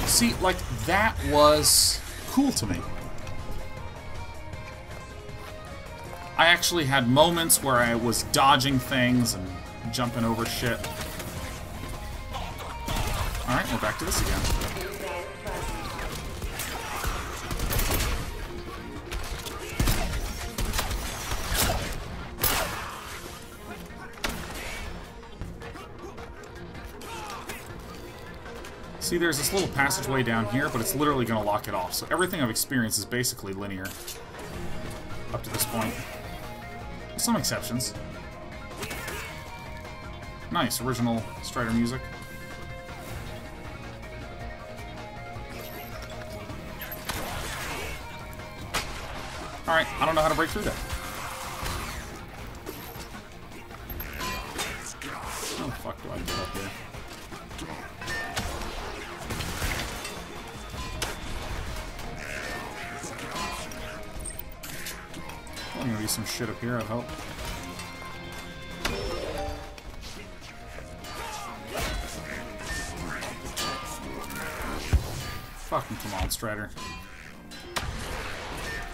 See, like, that was cool to me. I actually had moments where I was dodging things and jumping over shit. Alright, we're back to this again. See, there's this little passageway down here, but it's literally going to lock it off. So everything I've experienced is basically linear. Up to this point. With some exceptions. Nice, original Strider music. Alright, I don't know how to break through that. How the fuck do I get up here? There's gonna be some shit up here, I hope. Fucking come on, Strider.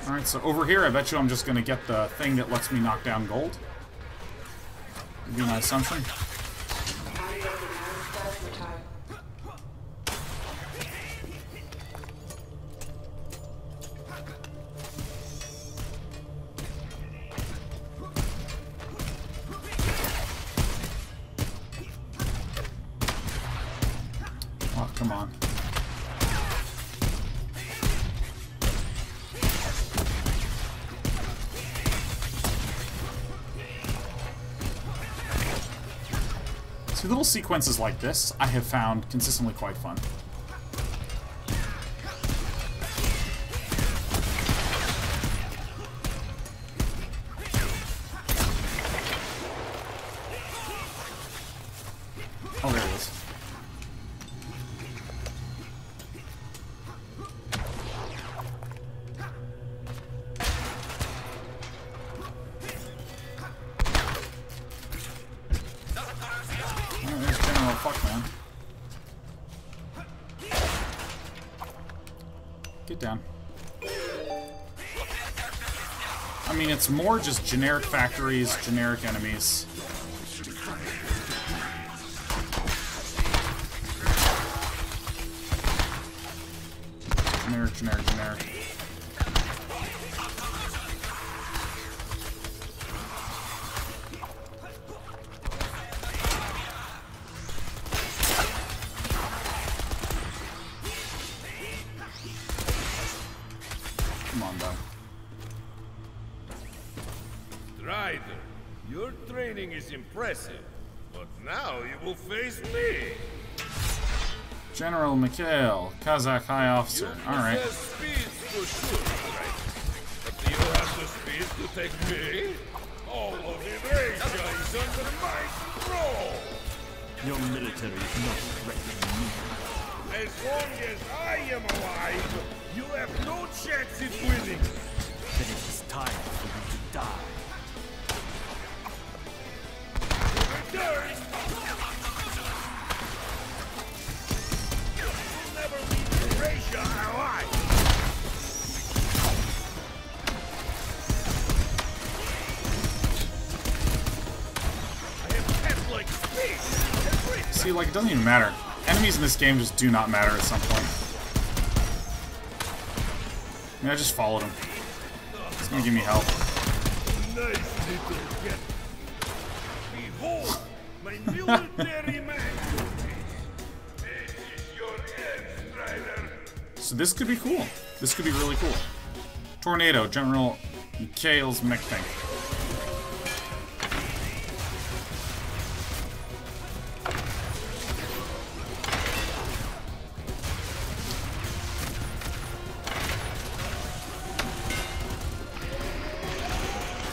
Alright, so over here, I bet you I'm just gonna get the thing that lets me knock down gold. Would be my assumption. Oh, come on. See, little sequences like this, I have found consistently quite fun. Oh, there it is. Fuck, man. Get down. I mean, it's more just generic factories, generic enemies. Generic, generic, generic. Come on, dog. Strider, your training is impressive, but now you will face me. General Mikhail, Kazakh High Officer. Alright. You possess speed for sure, Strider. But do you have the speed to take me? All of Eurasia is under my control. Your military is not threatening me. As long as I am alive, you have no chance at winning. Then it is time for you to die. Return! You'll never leave Eurasia alive! I have cat-like speed! See, like, it doesn't even matter. Enemies in this game just do not matter at some point. I mean, I just followed him. He's gonna give me help. Nice little cat. Behold, my military masterpiece. This is your end, Strider. So this could be cool. This could be really cool. Tornado, General Mikhail's mech tank.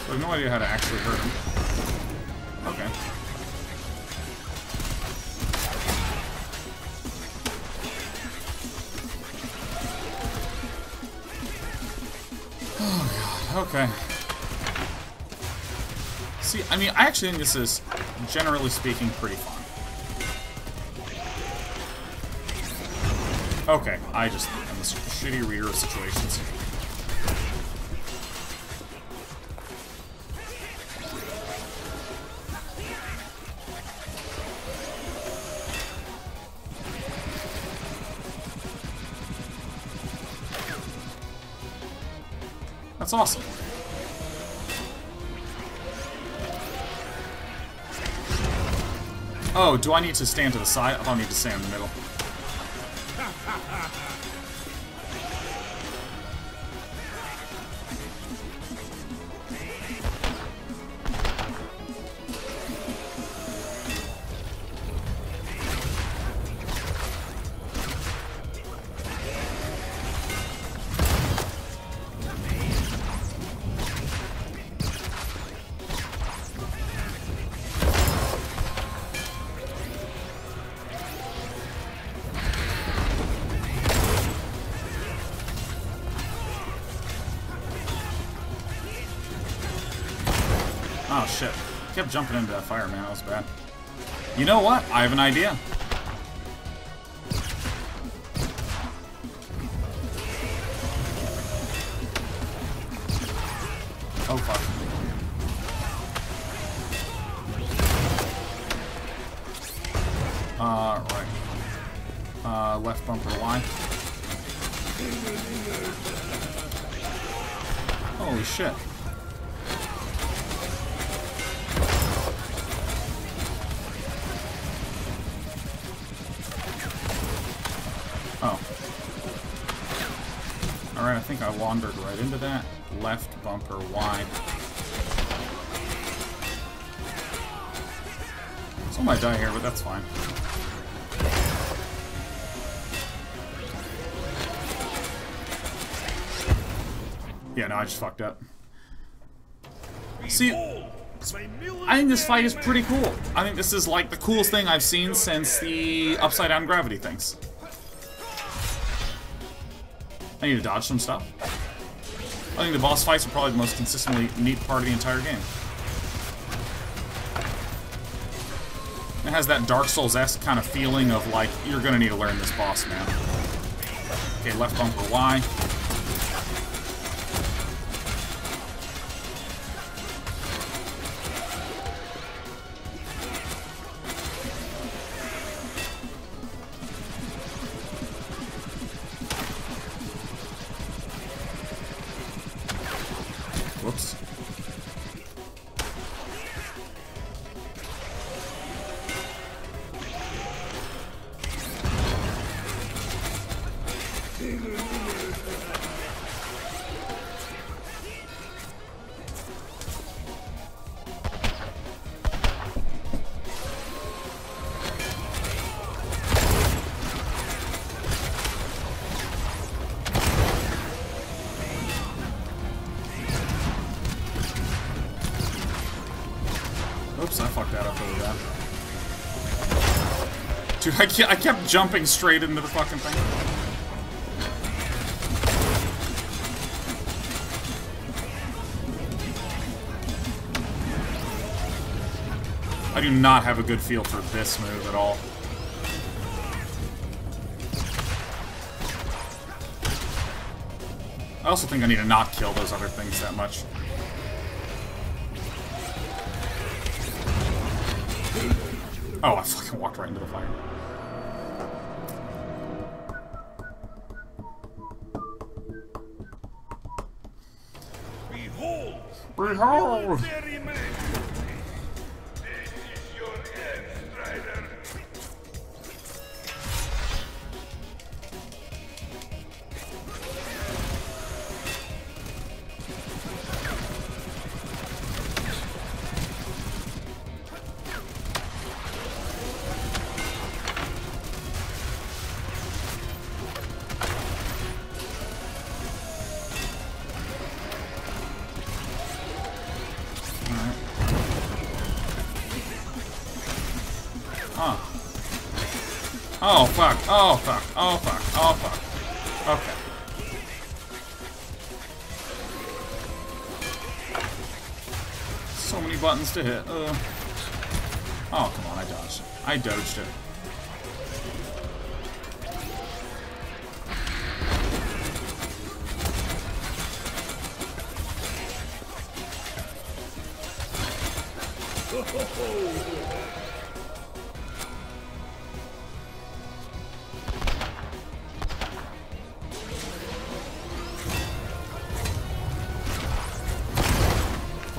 I have no idea how to actually hurt him. Okay. Okay. See, I mean, I actually think this is, generally speaking, pretty fun. Okay, I just am this shitty reader of situations. That's awesome. Oh, do I need to stand to the side? I thought I need to stand in the middle. Oh shit. I kept jumping into that fire, man. That was bad. You know what? I have an idea. Oh fuck. Right. Left bumper Y. Holy shit. Oh. Alright, I think I wandered right into that. Left bumper Y. Someone might die here, but that's fine. Yeah, no, I just fucked up. See, I think this fight is pretty cool. I think this is like the coolest thing I've seen since the upside down gravity things. I need to dodge some stuff. I think the boss fights are probably the most consistently neat part of the entire game. It has that Dark Souls-esque kind of feeling of like, you're gonna need to learn this boss, man. Okay, left bumper Y. Whoops. Oops, I fucked that up really bad. Dude, I kept jumping straight into the fucking thing. I do not have a good feel for this move at all. I also think I need to not kill those other things that much. Oh, I fucking walked right into the fire. Behold! Behold! Very man. This is your end, Strider. Oh fuck, oh fuck, oh fuck, oh fuck. Okay. which buttons to hit. Oh, come on, I dodged it. I dodged it.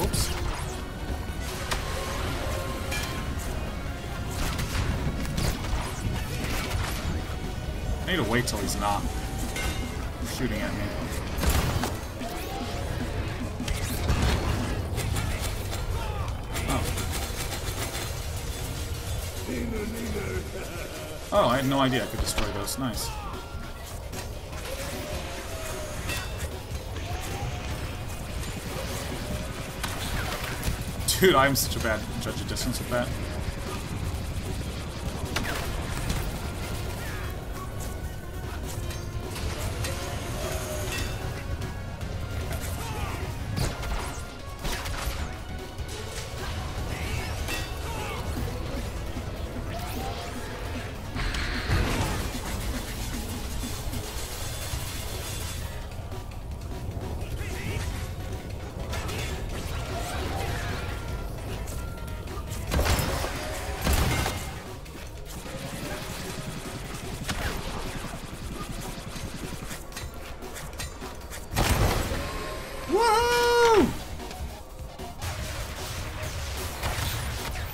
Oops. I need to wait till he's not shooting at me. Oh, I had no idea I could destroy those. Nice. Dude, I'm such a bad judge of distance with that.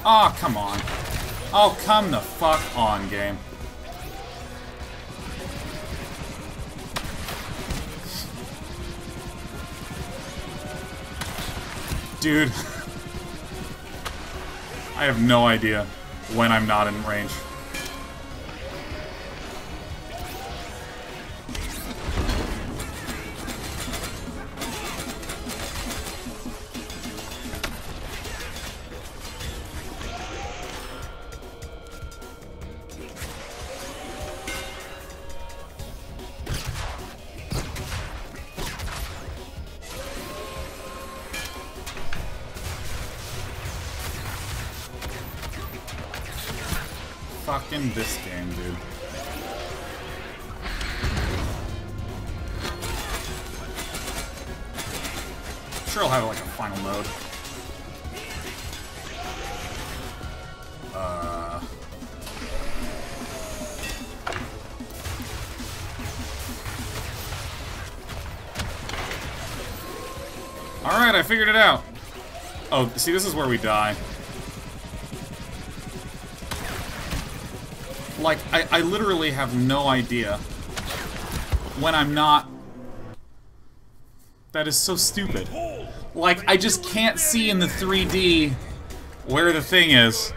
Oh, come on. Oh, come the fuck on, game. Dude. I have no idea when I'm not in range. Fucking this game, dude. Sure, I'll have like a final mode. Alright, I figured it out. Oh, see, this is where we die. Like, I literally have no idea when I'm not... That is so stupid. Like, I just can't see in the 3D where the thing is.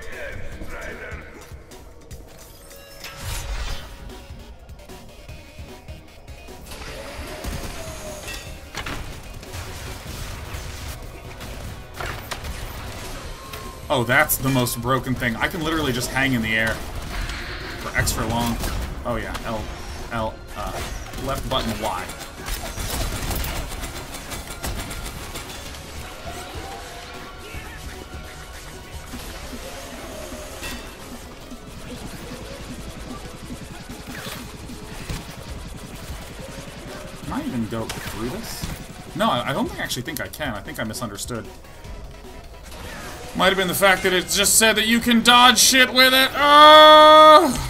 Oh, that's the most broken thing. I can literally just hang in the air for extra long. Oh yeah, left button Y. Can I even go through this? No, I don't actually think I can. I think I misunderstood. Might have been the fact that it just said that you can dodge shit with it. Oh!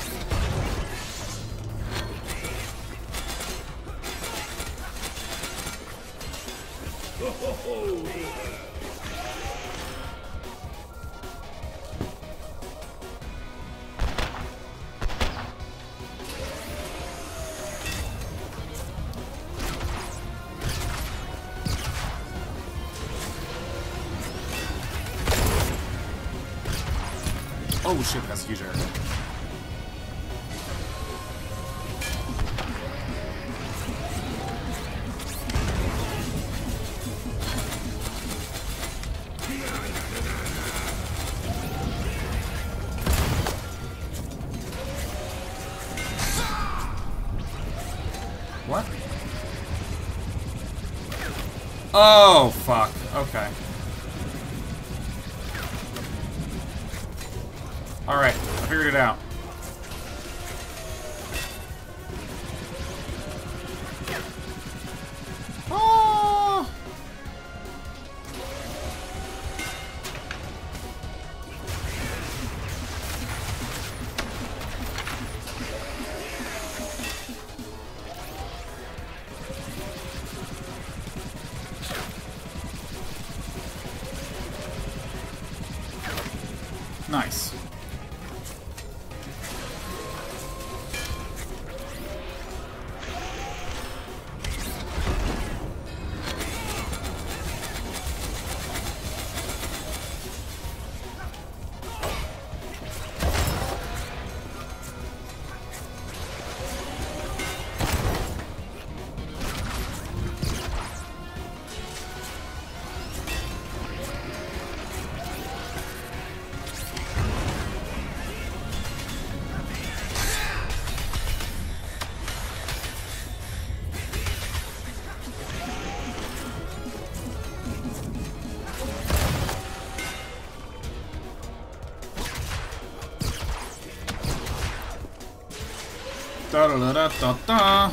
Oh shit, that's a huge area. What? Oh, fuck. Okay. Alright, I figured it out. Oh! Nice. Da da da da da da.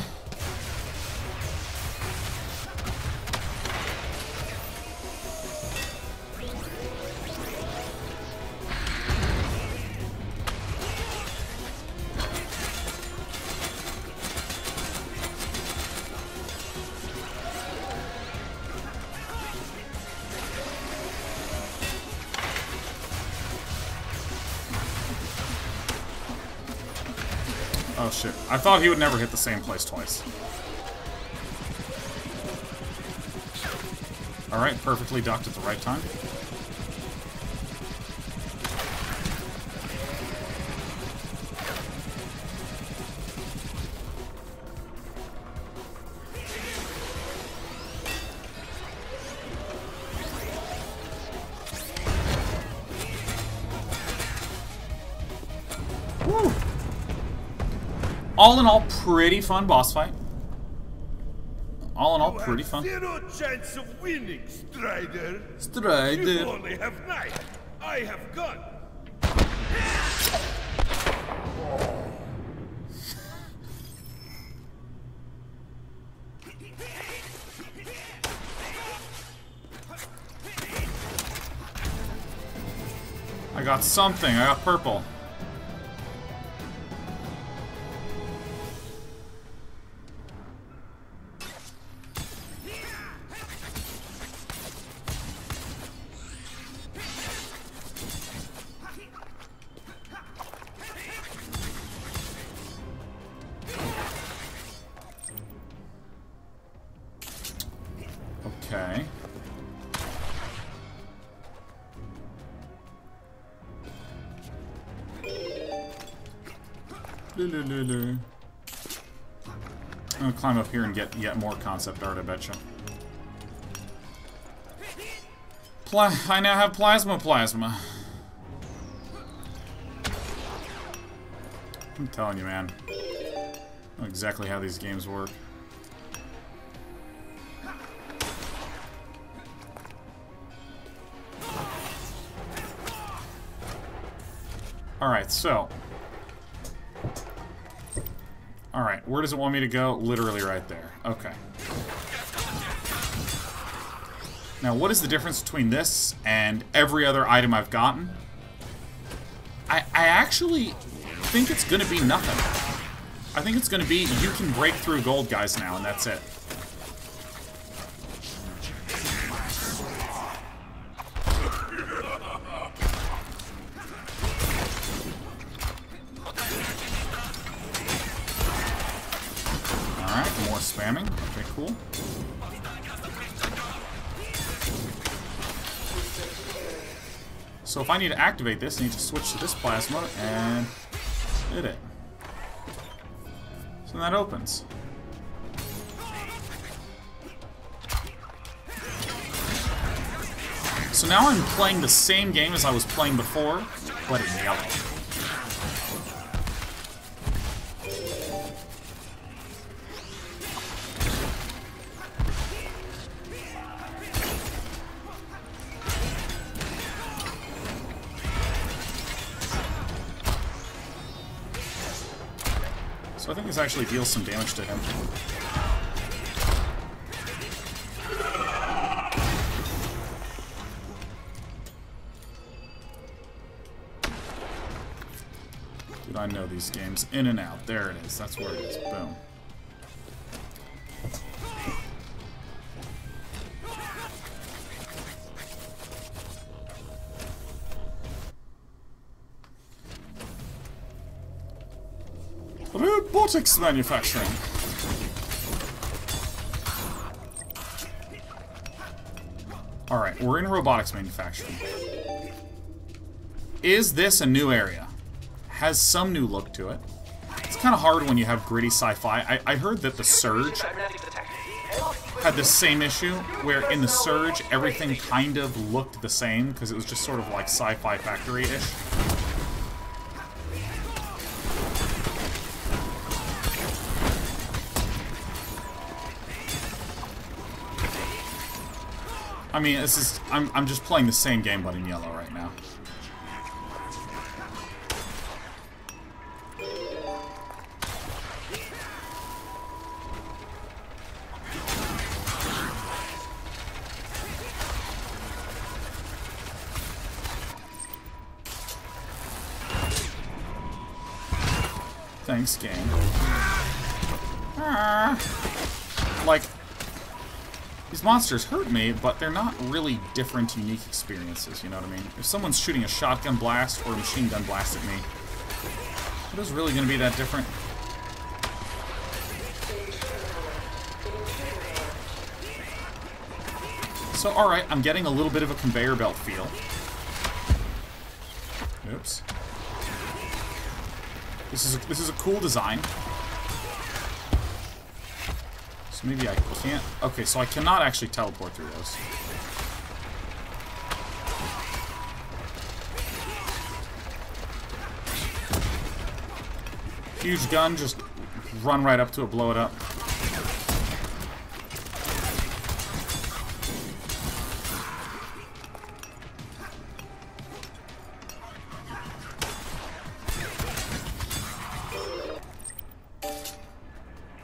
Oh shit. I thought he would never hit the same place twice. Alright, perfectly ducked at the right time. Woo! All in all, pretty fun boss fight. All in all, pretty fun. Zero chance of winning, Strider. You Strider. only have knife. I have gun. I got something. I got purple. Okay. I'm gonna climb up here and get yet more concept art, I betcha. I now have plasma. I'm telling you, man. I know exactly how these games work. Alright, so. Alright, where does it want me to go? Literally right there. Okay. Now, what is the difference between this and every other item I've gotten? I actually think it's gonna be nothing. I think it's gonna be, you can break through gold guys now, and that's it. Alright, more spamming. Okay, cool. So if I need to activate this, I need to switch to this plasma and hit it. So that opens. So now I'm playing the same game as I was playing before, but in yellow. So I think this actually deals some damage to him. Dude, I know these games in and out. There it is. That's where it is. Boom. Robotics manufacturing. Alright, we're in robotics manufacturing. Is this a new area? Has some new look to it. It's kind of hard when you have gritty sci-fi. I heard that the Surge had the same issue, where in the Surge everything kind of looked the same, because it was just sort of like Sci-Fi Factory-ish. I mean, this is... I'm just playing the same game, but in yellow right now. Thanks, game. Like... These monsters hurt me, but they're not really different, unique experiences, you know what I mean? If someone's shooting a shotgun blast or a machine gun blast at me, what is really going to be that different? So, alright, I'm getting a little bit of a conveyor belt feel. Oops. This is a cool design. So maybe I can't... Okay, so I cannot actually teleport through those. Huge gun, just run right up to it, blow it up.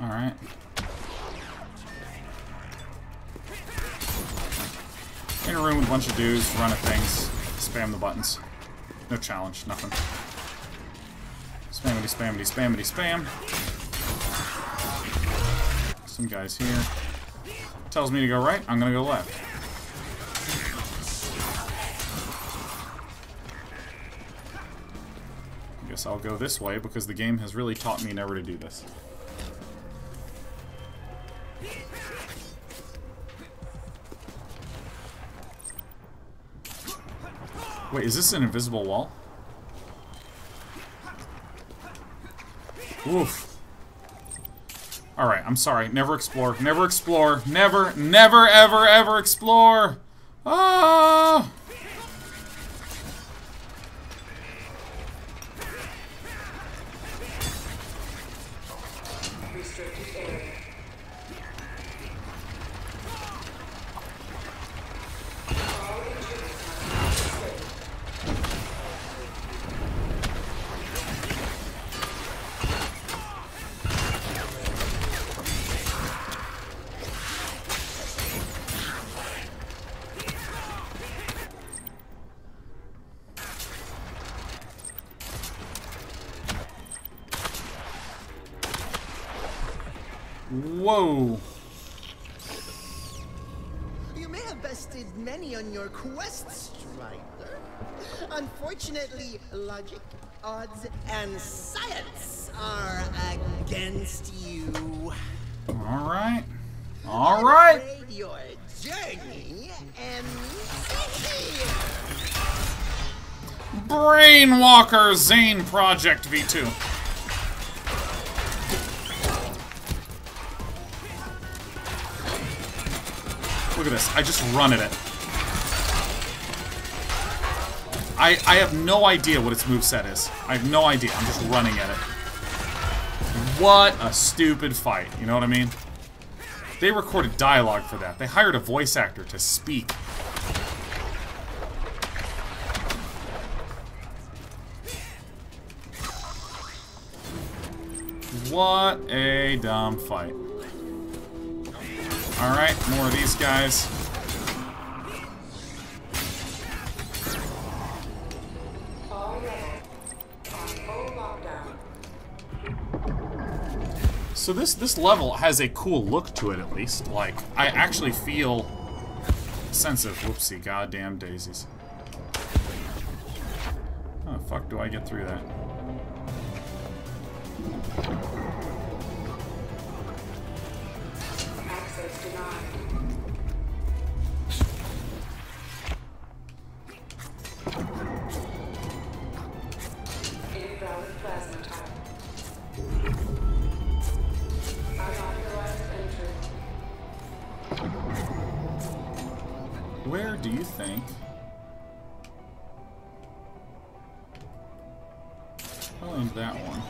Alright. In a room with a bunch of dudes, run at things, spam the buttons. No challenge, nothing. Spammity, spammity, spammity, spam. Some guys here. Tells me to go right, I'm gonna go left. I guess I'll go this way because the game has really taught me never to do this. Wait, is this an invisible wall? Oof. Alright, I'm sorry. Never explore. Never explore. Never, never, ever, ever explore! Ah! Restricted area. All intruders must be dispersed. Whoa. You may have bested many on your quest, Strider. Unfortunately, logic, odds, and science are against you. Alright. Alright. I'm afraid your journey ends here. Brainwalker Zane Project V2. Look at this. I just run at it. I have no idea what its moveset is. I have no idea. I'm just running at it. What a stupid fight. You know what I mean? They recorded dialogue for that. They hired a voice actor to speak. What a dumb fight. Alright, more of these guys. All levels on full lockdown. So this level has a cool look to it, at least. Like, I actually feel a sense of whoopsie goddamn daisies. How the fuck do I get through that? Access denied. Invalid plasma type. Unauthorized entry. Where do you think... Probably into that one.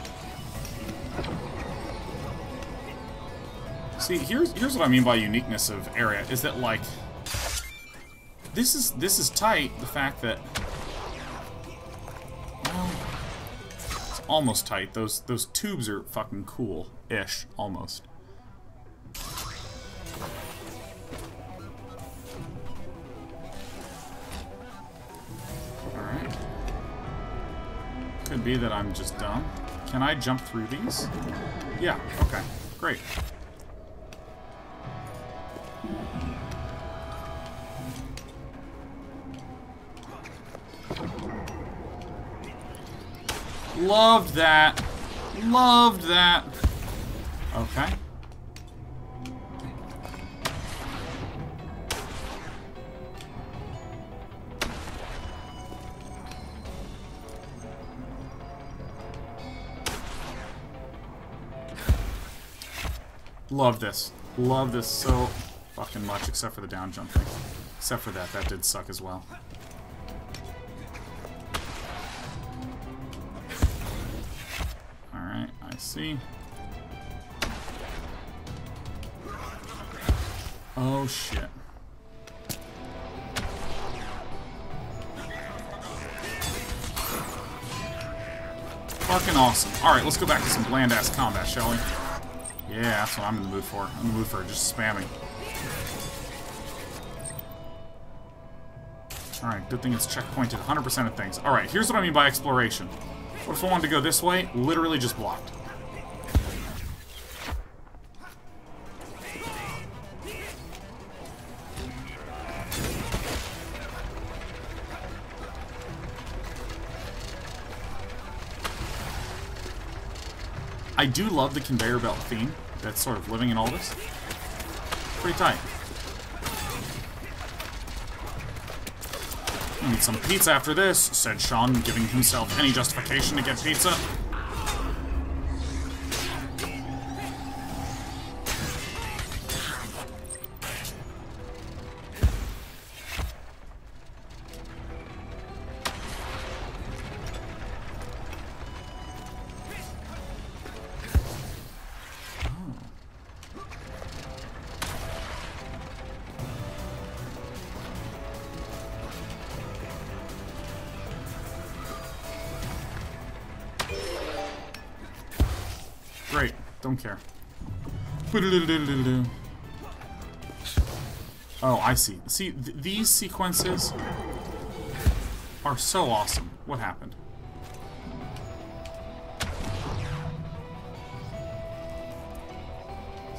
See, here's what I mean by uniqueness of area, is that, like... This is tight, the fact that... Well... It's almost tight. Those tubes are fucking cool-ish, almost. Alright. Could be that I'm just dumb. Can I jump through these? Yeah, okay. Great. Loved that. Loved that. Okay. Love this. Love this so fucking much, except for the down jump thing. Except for that. That did suck as well. Alright, I see. Oh shit. Fucking awesome. Alright, let's go back to some bland-ass combat, shall we? Yeah, that's what I'm in the mood for. I'm in the mood for just spamming. Alright, good thing it's checkpointed 100% of things. Alright, here's what I mean by exploration. What if I wanted to go this way? Literally just blocked. I do love the conveyor belt theme that's sort of living in all this. Pretty tight. I need some pizza after this, said Sean, giving himself any justification to get pizza. Great, don't care. Oh, I see. See, these sequences are so awesome. What happened?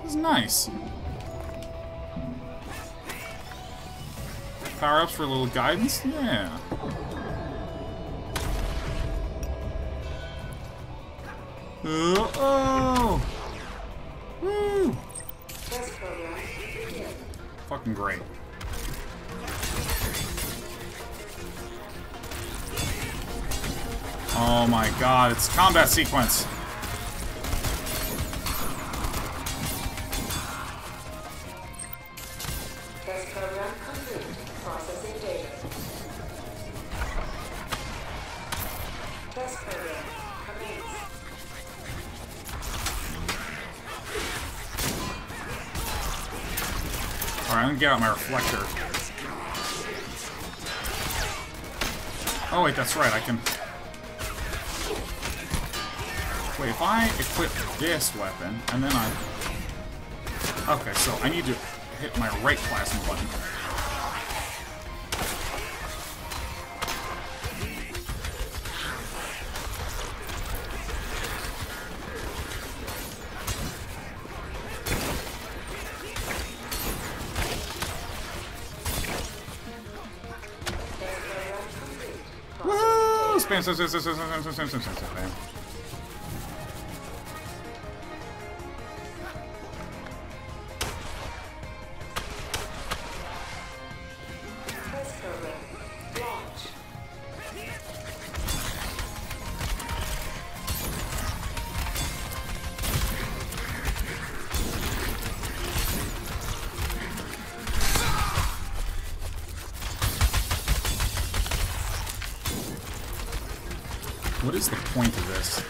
This is nice. Power-ups for a little guidance? Yeah. Oh! Woo! Fucking great. Oh my god, it's combat sequence. Test program complete. Processing data. Test program commence. Alright, I'm gonna get out my reflector. Oh wait, that's right, I can... Wait, if I equip this weapon, and then I... Okay, so I need to hit my right plasma button. Woo! Spam, spam, spam, spam, spam, spam, spam, spam, spam, spam. Test program. Launch. What is the point of this?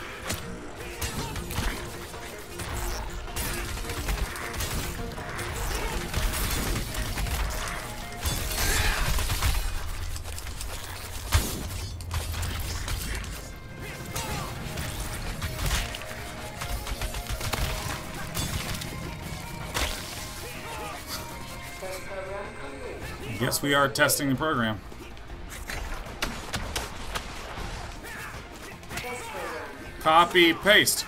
Test program complete. I guess we are testing the program. Test program. Copy, paste.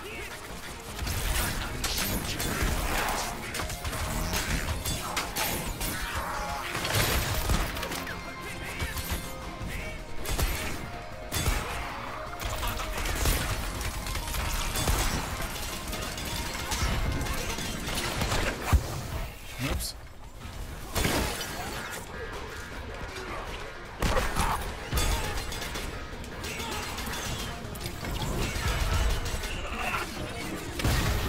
Oops.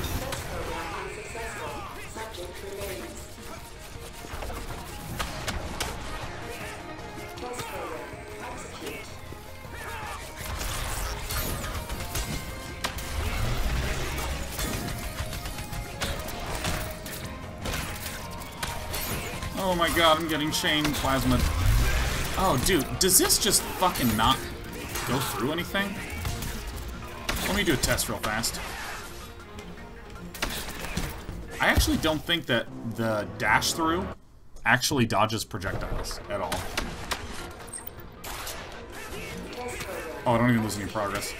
Test program unsuccessful. Subject remains. Test program. Execute. Oh my god, I'm getting chain plasma. Oh, dude, does this just fucking not go through anything? Let me do a test real fast. I actually don't think that the dash through actually dodges projectiles at all. Test program. Oh, I don't even lose any progress.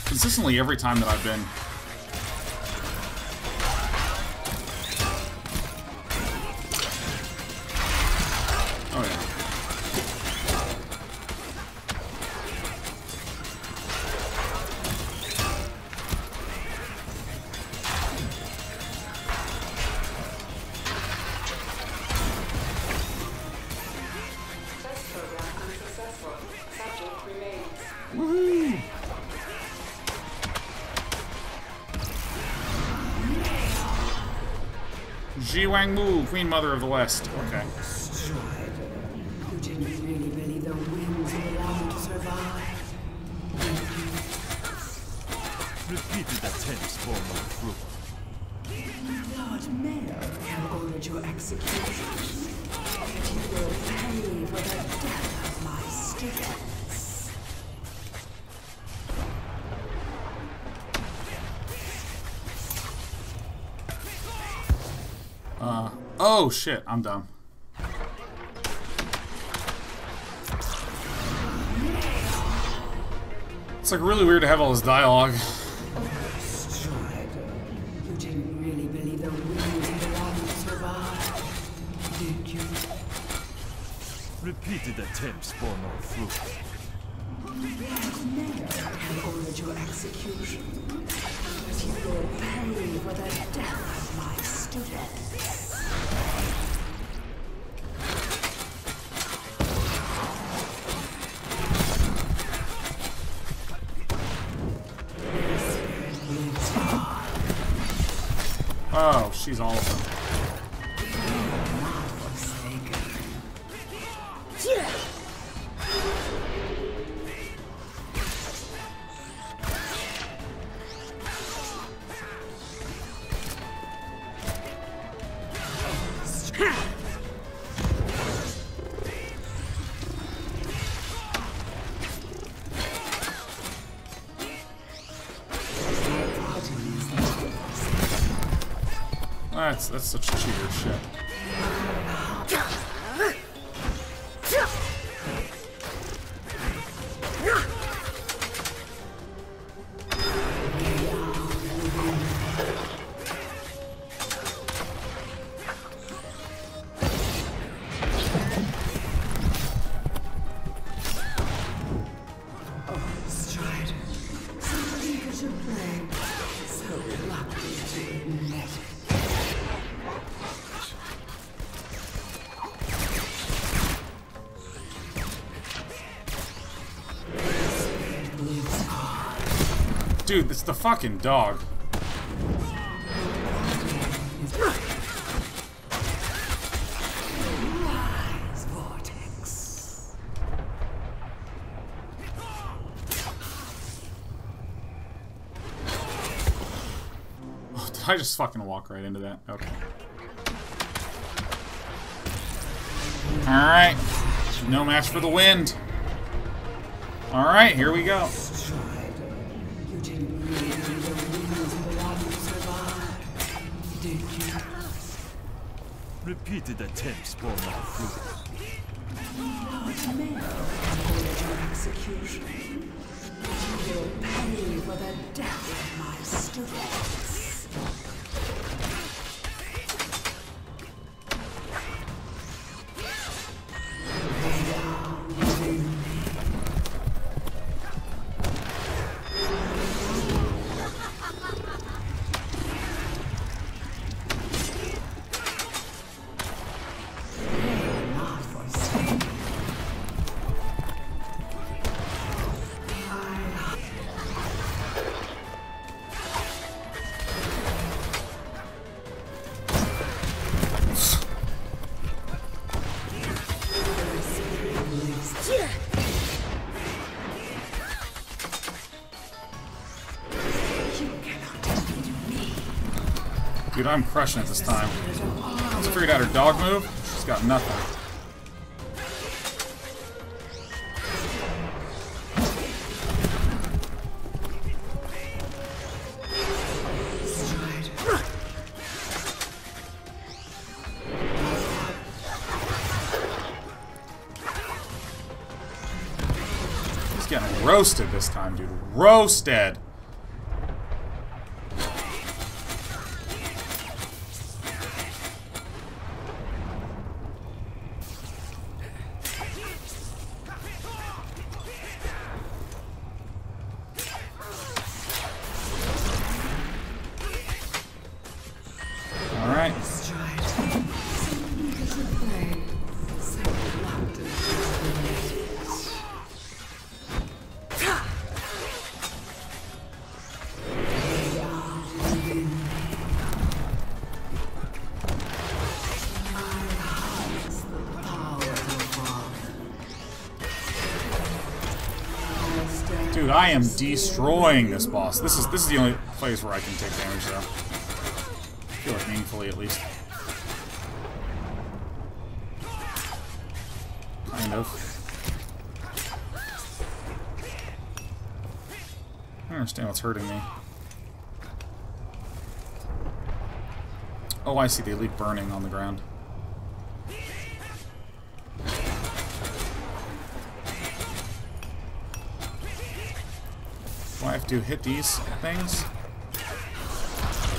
Consistently every time that I've been... Oh yeah. Test program unsuccessful. Subject remains. Woohoo! Ji Wang Mu, Queen Mother of the West. Okay. You didn't really believe the winds would allow you to survive. Repeated attempts bore no fruit. Lord Mayor have ordered your execution. But you will pay for the death of my students. Oh shit, I'm dumb. It's like really weird to have all this dialogue. Destroyed. You didn't really believe the winds would allow you to survive, did you? Repeated attempts bore no fruit. Lord Mayor have ordered your execution. But you will pay for the death of my students. Oh, she's all of them. That's such cheater shit. Strider, somebody that you play so reluctant to admit it. Dude, it's the fucking dog. Rise, vortex. Oh, did I just fucking walk right into that? Okay. Alright. No match for the wind. Alright, here we go. You didn't really need the winds and the water to survive, did you? Repeated attempts for my good. Lord Mayor ordered your execution. You will pay for the death of my students. Not forsaken. Dude, I'm crushing it this time. She's figured out her dog move. She's got nothing. He's getting roasted this time, dude. Roasted! Alright. Dude, I am destroying this boss. This is the only place where I can take damage though. I feel like meaningfully at least. Kind of. I don't understand what's hurting me. Oh, I see. They leave burning on the ground. Do I have to hit these things?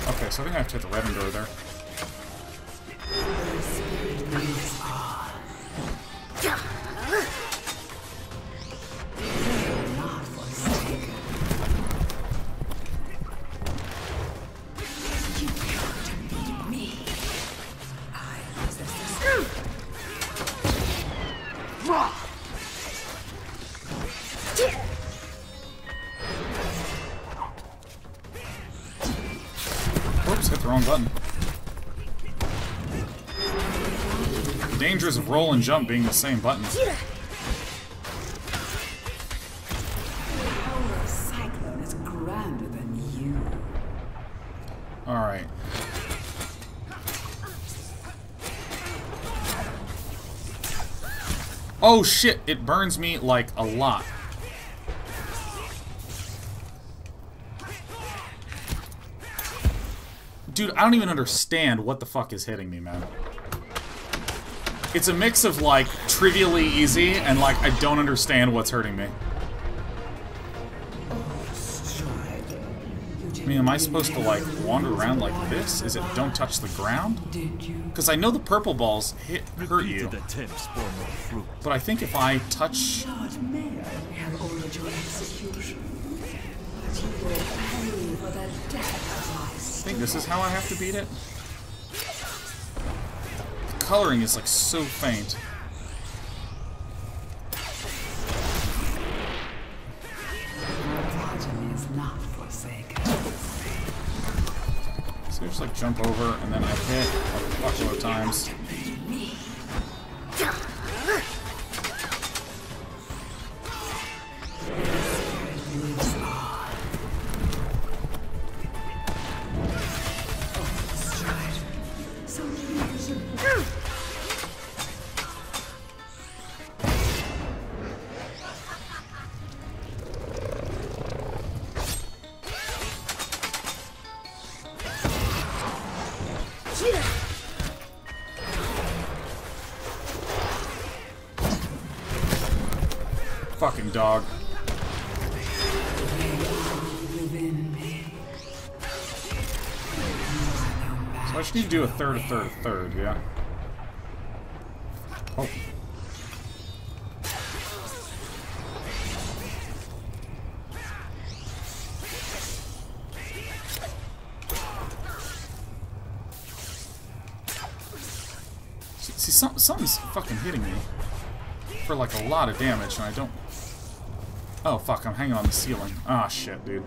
Okay, so I think I have to hit the red door there. Oops, hit the wrong button. The dangers of roll and jump being the same button. Cyclone is grander than you. Alright. Oh shit, it burns me like a lot. Dude, I don't even understand what the fuck is hitting me, man. It's a mix of, like, trivially easy and, like, I don't understand what's hurting me. I mean, am I supposed to, like, wander around like this? Is it don't touch the ground? Because I know the purple balls hurt you. But I think if I touch... Lord Mayor have ordered your execution. But you will pay for the death of my I think this is how I have to beat it. The coloring is, like, so faint. is not forsaken. So I just, like, jump over, and then I hit a couple of times. Fucking dog. So I just need to do a third, yeah. Oh. See, something's fucking hitting me for like a lot of damage, and I don't... Oh, fuck, I'm hanging on the ceiling. Ah, shit, dude.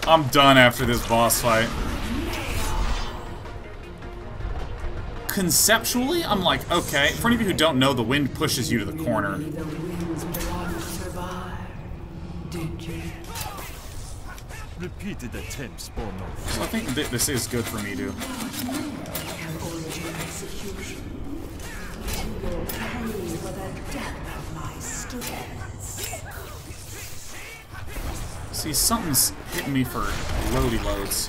I'm done after this boss fight. Conceptually, I'm like, okay. For any of you who don't know, the wind pushes you to the corner. The winds belong to survive. Did you? Repeated attempts bore no fruit. So I think this is good for me, dude. Have ordered your execution. You will pay for the death of my students. See, something's hitting me for loady loads.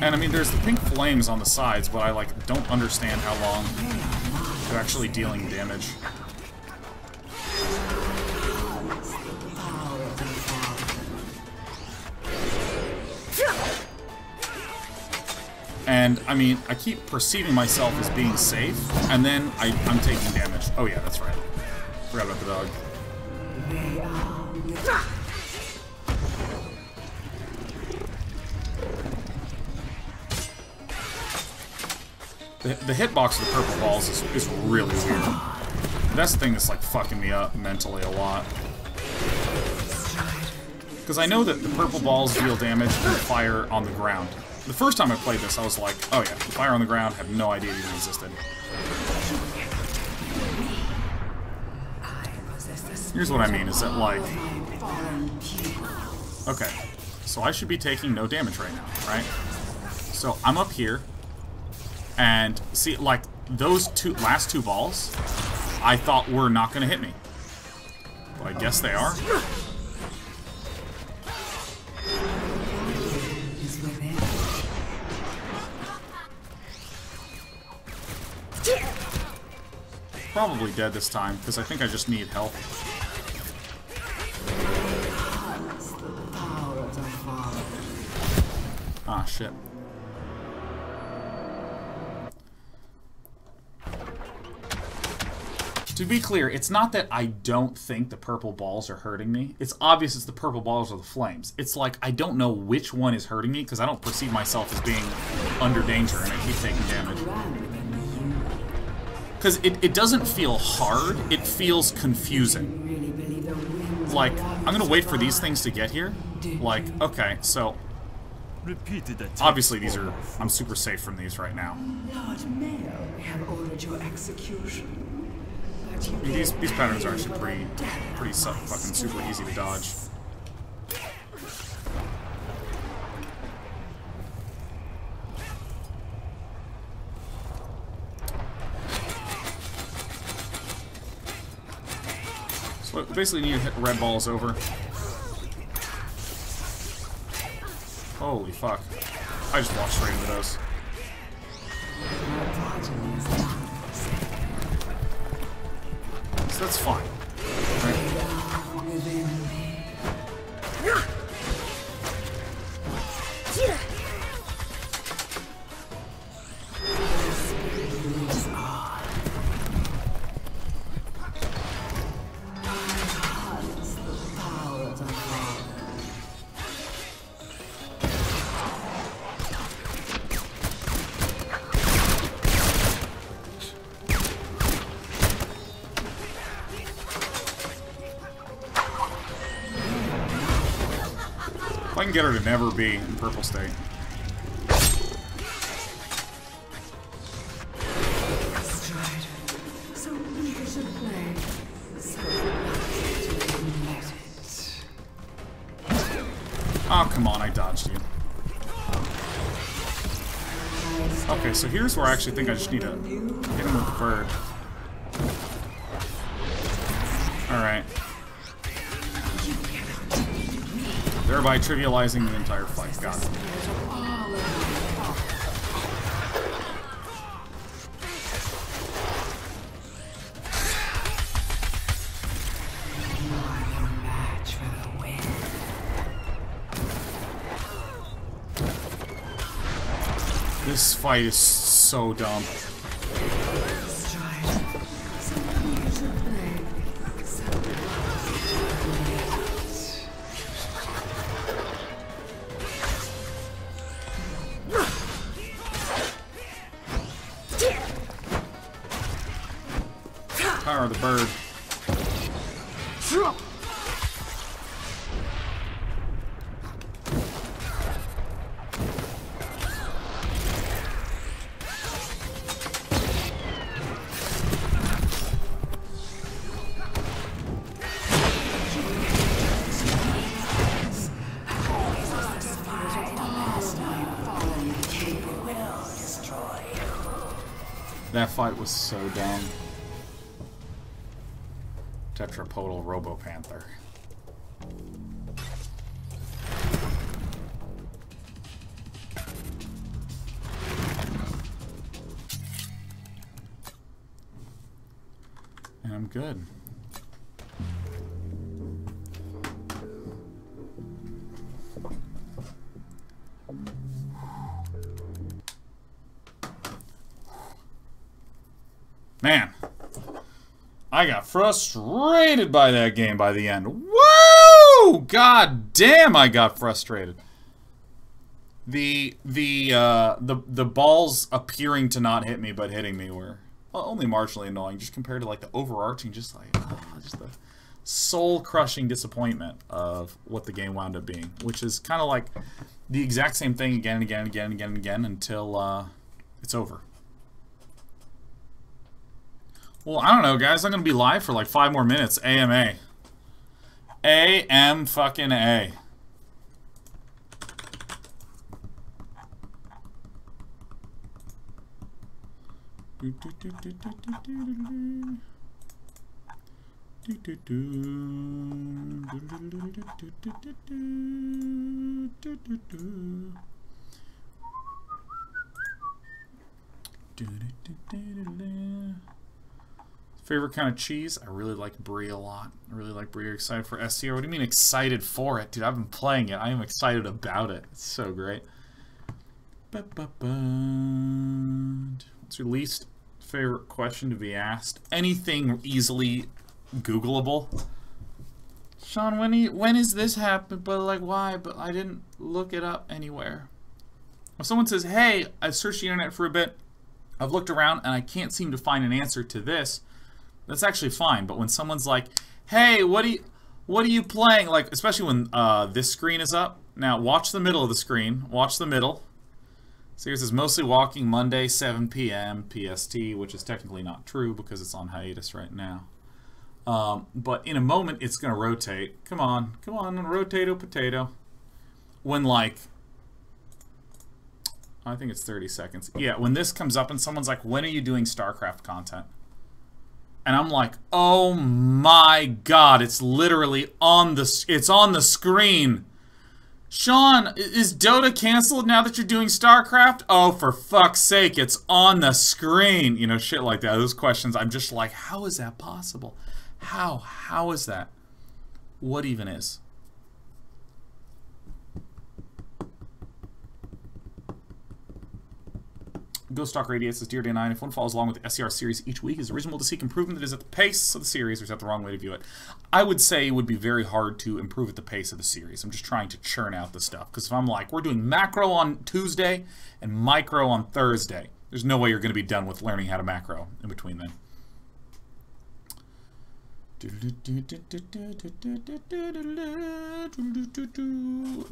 And I mean, there's the pink flames on the sides, but I like don't understand how long they're actually dealing damage. And I mean, I keep perceiving myself as being safe, and then I'm taking damage. Oh yeah, that's right. Forgot about the dog. The hitbox of the purple balls is really weird. That's the thing that's like fucking me up mentally a lot. Because I know that the purple balls deal damage and fire on the ground. The first time I played this, I was like, oh yeah, the fire on the ground, had no idea it even existed. Here's what I mean, is that like... Okay, so I should be taking no damage right now, right? So I'm up here, and see, like, those last two balls, I thought were not going to hit me. But I guess they are. Probably dead this time, because I think I just need help. Ah, shit. To be clear, it's not that I don't think the purple balls are hurting me. It's obvious it's the purple balls or the flames. It's like I don't know which one is hurting me because I don't perceive myself as being under danger and I keep taking damage. Because it doesn't feel hard, it feels confusing. Like, I'm gonna wait for these things to get here. Like, okay, so... Obviously these are... I'm super safe from these right now. Lord Mayor have ordered your execution. These patterns are actually pretty fucking super easy to dodge. So Well, basically need to hit red balls over. Holy fuck. I just walked straight into those. So that's fine. Right? If I can get her to never be in purple state. Oh, come on, I dodged you. Okay, so here's where I actually think I just need to hit him with the bird. Alright. Thereby trivializing the entire fight. Got it. This fight is so dumb. Power of the bird. That fight was so dumb. Tetrapodal Robopanther. And I'm good. Man, I got frustrated by that game by the end. Woo! God damn, I got frustrated. The balls appearing to not hit me but hitting me were only marginally annoying, just compared to like the overarching, just like just the soul-crushing disappointment of what the game wound up being, which is kind of like the exact same thing again and again and again and again and again until it's over. Well, I don't know, guys. I'm going to be live for like 5 more minutes. AMA. AM fucking A. Favorite kind of cheese? I really like brie a lot. I really like brie. Are you excited for SCR? What do you mean excited for it? Dude, I've been playing it. I am excited about it. It's so great. What's your least favorite question to be asked? Anything easily Googleable? Sean, when is this happen? But like, why? But I didn't look it up anywhere. If someone says, hey, I've searched the internet for a bit, I've looked around and I can't seem to find an answer to this, that's actually fine. But when someone's like, hey, what are you playing? Like, especially when this screen is up. Now, watch the middle of the screen. Watch the middle. So here it says, mostly walking Monday, 7 p.m. PST, which is technically not true because it's on hiatus right now. But in a moment, it's going to rotate. Come on, rotate-o potato. When, like, I think it's 30 seconds. Yeah, when this comes up and someone's like, when are you doing StarCraft content? And I'm like, oh my god, it's literally on the screen. Sean, is Dota canceled now that you're doing StarCraft? Oh, for fuck's sake, it's on the screen. You know, shit like that. Those questions, I'm just like, how is that possible? How is that? What even is? Ghost Talk Radiates says, Dear Day 9, if one follows along with the SCR series each week, is it reasonable to seek improvement that is at the pace of the series, or is that the wrong way to view it? I would say it would be very hard to improve at the pace of the series. I'm just trying to churn out the stuff. Because if I'm like, we're doing macro on Tuesday and micro on Thursday, there's no way you're going to be done with learning how to macro in between then.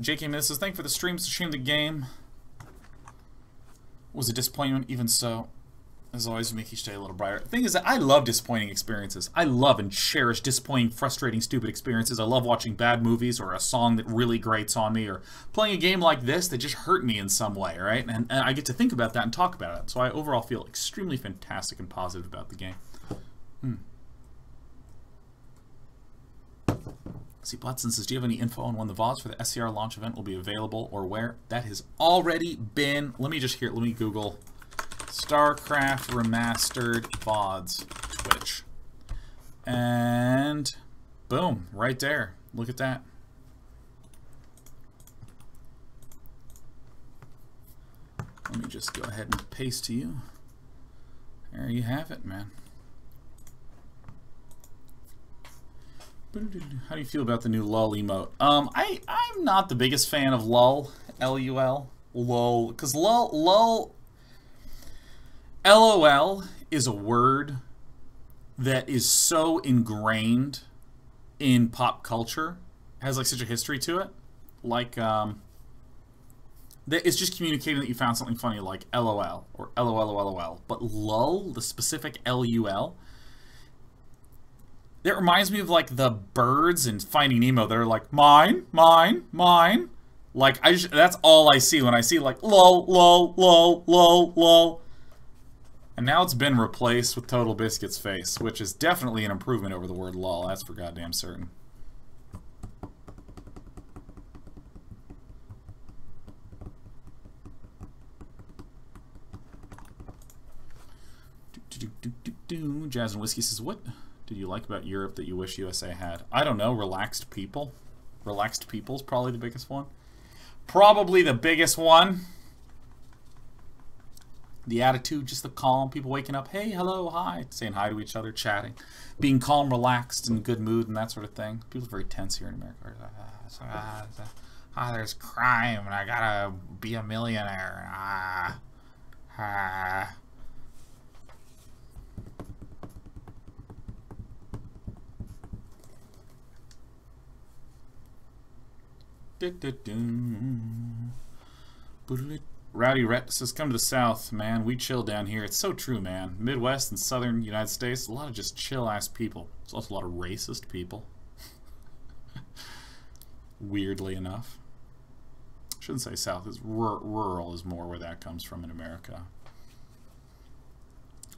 JK Miss says, thank you for the streams to stream the game. Was a disappointment, even so. As always, make each day a little brighter. The thing is that I love disappointing experiences. I love and cherish disappointing, frustrating, stupid experiences. I love watching bad movies or a song that really grates on me or playing a game like this that just hurt me in some way, right? And I get to think about that and talk about it. So I overall feel extremely fantastic and positive about the game. See, Blatson says, do you have any info on when the VODs for the SCR launch event will be available or where? That has already been... Let me Google StarCraft Remastered VODs Twitch. And boom, right there. Look at that. Let me just go ahead and paste to you. There you have it, man. How do you feel about the new LOL emote? I'm not the biggest fan of LOL, L-U-L, LOL, because LOL, LOL is a word that is so ingrained in pop culture, has like such a history to it, like that it's just communicating that you found something funny, like LOL or LOLOLOL, but LOL, the specific LUL. It reminds me of, like, the birds in Finding Nemo that are like, mine, mine, mine. Like, that's all I see when I see, like, lol, lol, lol, lol, lol. And now it's been replaced with Total Biscuit's face, which is definitely an improvement over the word lol. That's for goddamn certain. Jazz and Whiskey says, what did you like about Europe that you wish USA had? I don't know. Relaxed people. Relaxed people's probably the biggest one. Probably the biggest one. The attitude, just the calm. People waking up, hey, hello, hi. Saying hi to each other, chatting. Being calm, relaxed, in a good mood, and that sort of thing. People are very tense here in America. There's crime, and I gotta be a millionaire. Rowdy Rhett says, come to the South, man. We chill down here. It's so true, man. Midwest and Southern United States, a lot of just chill-ass people. There's also a lot of racist people. Weirdly enough. Shouldn't say South. It's rural is more where that comes from in America.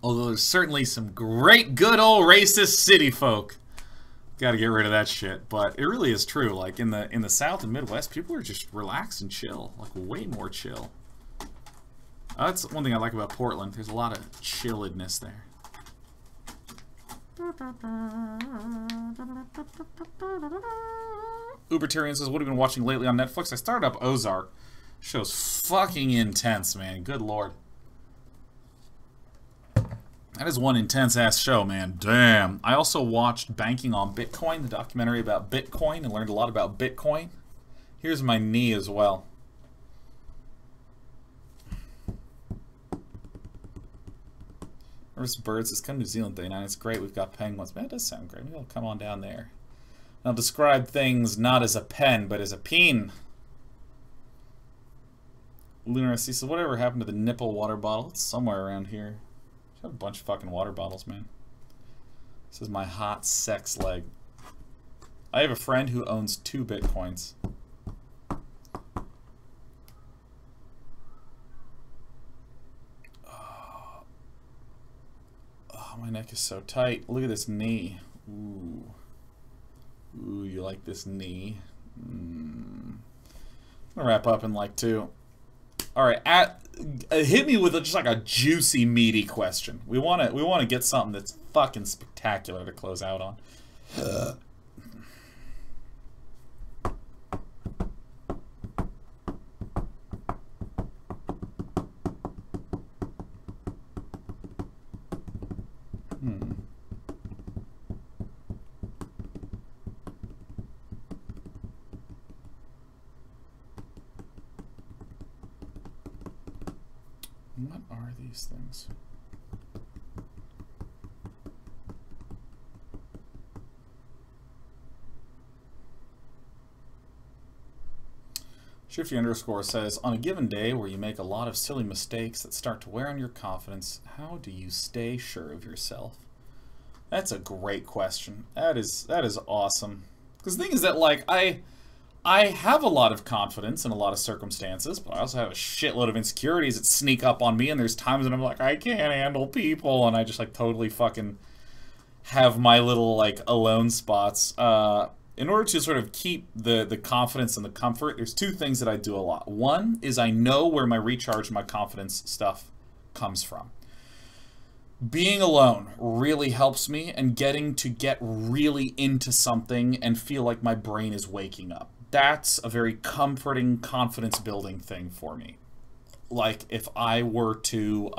Although there's certainly some great, good old racist city folk. Got to get rid of that shit, but it really is true. Like in the South and Midwest, people are just relaxed and chill, like way more chill. That's one thing I like about Portland. There's a lot of chilledness there. Ubertarian says, what have you been watching lately on Netflix? I started up Ozark. Show's fucking intense, man. Good lord. That is one intense-ass show, man. Damn. I also watched Banking on Bitcoin, the documentary about Bitcoin, and learned a lot about Bitcoin. Here's my knee as well. First Birds has come to New Zealand Day 9. It's great. We've got penguins. Man, that does sound great. Maybe I'll come on down there. I'll describe things not as a pen, but as a peen. Lunar SC says, whatever happened to the nipple water bottle? It's somewhere around here. I have a bunch of fucking water bottles, man. This is my hot sex leg. I have a friend who owns 2 Bitcoins. Oh, my neck is so tight. Look at this knee. Ooh. Ooh, you like this knee? I'm gonna wrap up in like 2. All right, hit me with just like a juicy, meaty question. We want to get something that's fucking spectacular to close out on. What are these things? Shifty underscore says, on a given day where you make a lot of silly mistakes that start to wear on your confidence, how do you stay sure of yourself? That's a great question. That is awesome. Because the thing is that, like, I have a lot of confidence in a lot of circumstances, but I also have a shitload of insecurities that sneak up on me, and there's times when I'm like, I can't handle people, and I just, like, totally fucking have my little, like, alone spots. In order to sort of keep the confidence and the comfort, there's 2 things that I do a lot. One is I know where my recharge and my confidence stuff comes from. Being alone really helps me, and getting to get really into something and feel like my brain is waking up. That's a very comforting, confidence-building thing for me. Like, if I were to,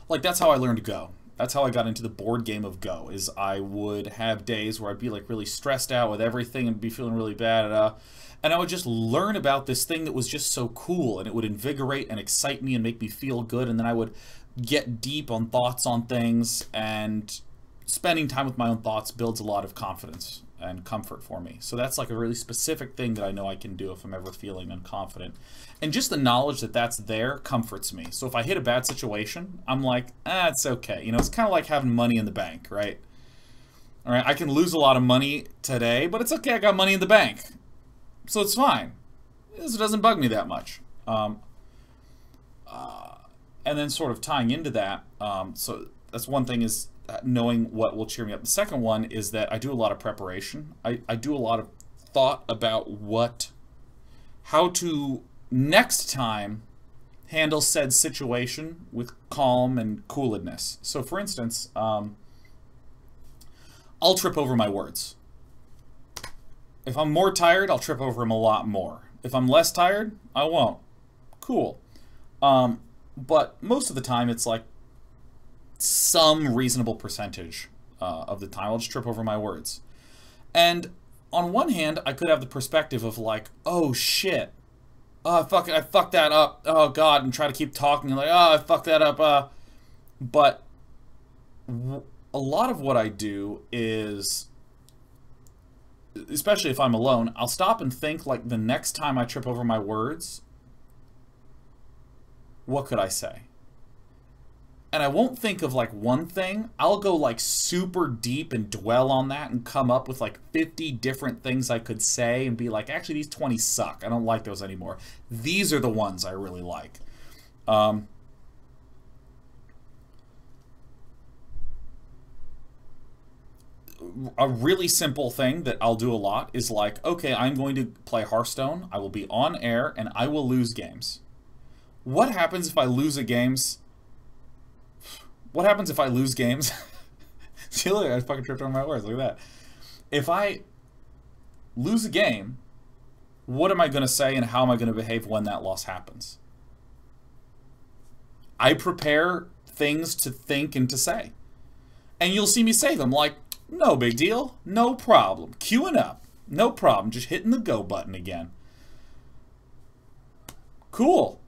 like, that's how I learned Go. That's how I got into the board game of Go, is I would have days where I'd be, like, really stressed out with everything and be feeling really bad, and I would just learn about this thing that was just so cool, and it would invigorate and excite me and make me feel good, and then I would get deep on thoughts on things, and spending time with my own thoughts builds a lot of confidence and comfort for me. So that's like a really specific thing that I know I can do if I'm ever feeling unconfident. And just the knowledge that that's there comforts me. So if I hit a bad situation, I'm like, it's okay. You know, it's kind of like having money in the bank, right? All right, I can lose a lot of money today, but it's okay, I got money in the bank. So it's fine. It doesn't bug me that much. And then sort of tying into that, so that's one thing, is knowing what will cheer me up. The second one is that I do a lot of preparation. I do a lot of thought about how to next time handle said situation with calm and coolness. So for instance, I'll trip over my words. If I'm more tired, I'll trip over them a lot more. If I'm less tired, I won't. Cool. But most of the time, it's like some reasonable percentage of the time I'll just trip over my words. And on one hand, I could have the perspective of like, oh shit, oh fuck, I fucked that up, oh god, and try to keep talking like, oh, I fucked that up. But a lot of what I do is, especially if I'm alone, I'll stop and think, like, the next time I trip over my words, what could I say? And I won't think of, like, one thing. I'll go, like, super deep and dwell on that and come up with, like, 50 different things I could say and be like, actually, these 20 suck. I don't like those anymore. These are the ones I really like. A really simple thing that I'll do a lot is like, okay, I'm going to play Hearthstone. I will be on air and I will lose games. What happens if I lose games? What happens if I lose games? See, look, I fucking tripped over my words. Look at that. If I lose a game, what am I going to say and how am I going to behave when that loss happens? I prepare things to think and to say. And you'll see me say them like, no big deal, no problem. Queuing up, no problem. Just hitting the go button again. Cool.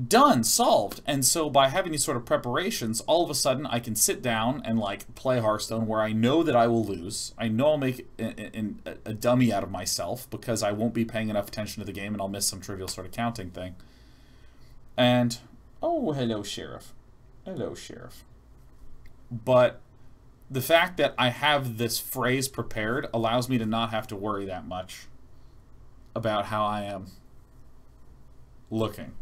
Done, solved. And so by having these sort of preparations, all of a sudden I can sit down and like play Hearthstone where I know that I will lose. I know I'll make a dummy out of myself because I won't be paying enough attention to the game and I'll miss some trivial sort of counting thing. And, oh, hello, Sheriff. Hello, Sheriff. But the fact that I have this phrase prepared allows me to not have to worry that much about how I am looking.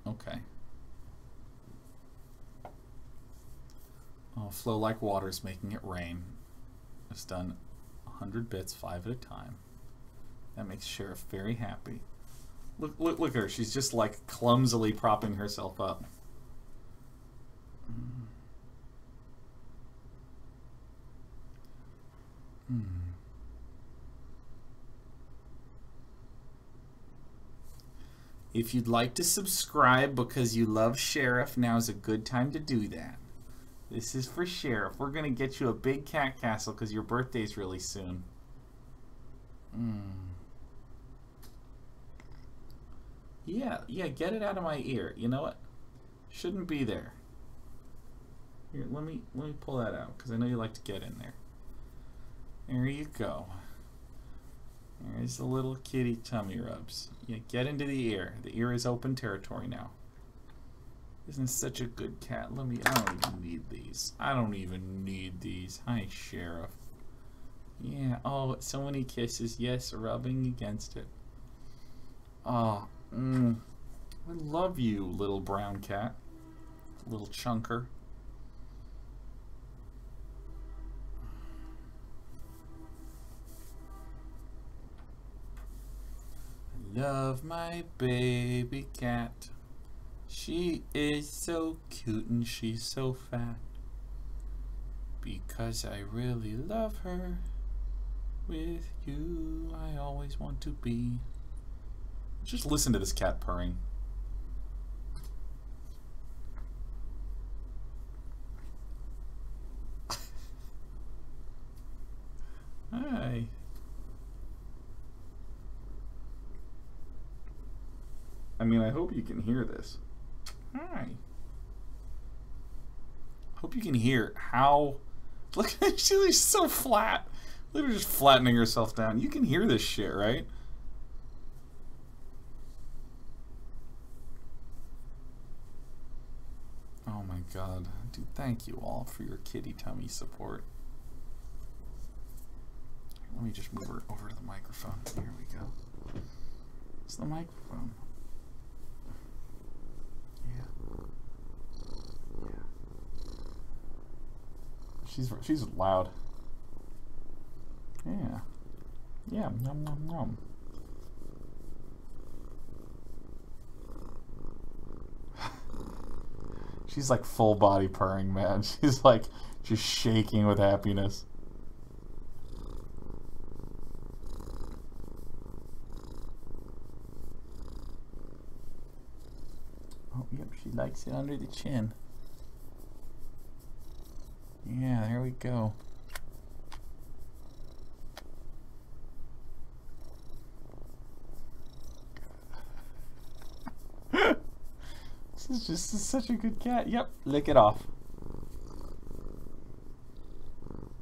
Okay. flow like water's making it rain. It's done 100 bits, 5 at a time. That makes Sheriff very happy. Look at her. She's just like clumsily propping herself up. If you'd like to subscribe because you love Sheriff, now's a good time to do that. This is for Sheriff. We're going to get you a big cat castle because your birthday's really soon. Yeah, get it out of my ear. You know what? Shouldn't be there. Here, let me pull that out because I know you like to get in there. There you go. There's the little kitty tummy rubs. Yeah, get into the ear. The ear is open territory now. Isn't such a good cat? I don't even need these. I don't even need these. Hi, Sheriff. Yeah, oh, so many kisses. Yes, rubbing against it. Oh, I love you, little brown cat. Little chunker. Love my baby cat. She is so cute and she's so fat. Because I really love her. With you I always want to be. Just listen to this cat purring. Hi. I mean, I hope you can hear this. Hi. Hope you can hear how... Look, she's so flat. Look at her just flattening herself down. You can hear this shit, right? Oh my god. Dude, thank you all for your kitty tummy support. Let me just move her over to the microphone. Here we go. It's the microphone. She's loud. Yeah. Yeah, nom nom nom. She's like full body purring, man. She's like just shaking with happiness. Oh, yep, she likes it under the chin. Yeah, there we go. This is such a good cat. Yep, lick it off.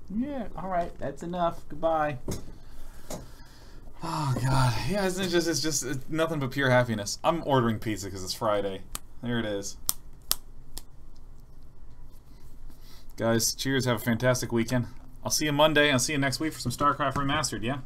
Yeah, alright, that's enough. Goodbye. Oh god. Yeah, it's just nothing but pure happiness. I'm ordering pizza because it's Friday. There it is. Guys, cheers. Have a fantastic weekend. I'll see you Monday. I'll see you next week for some StarCraft Remastered, yeah?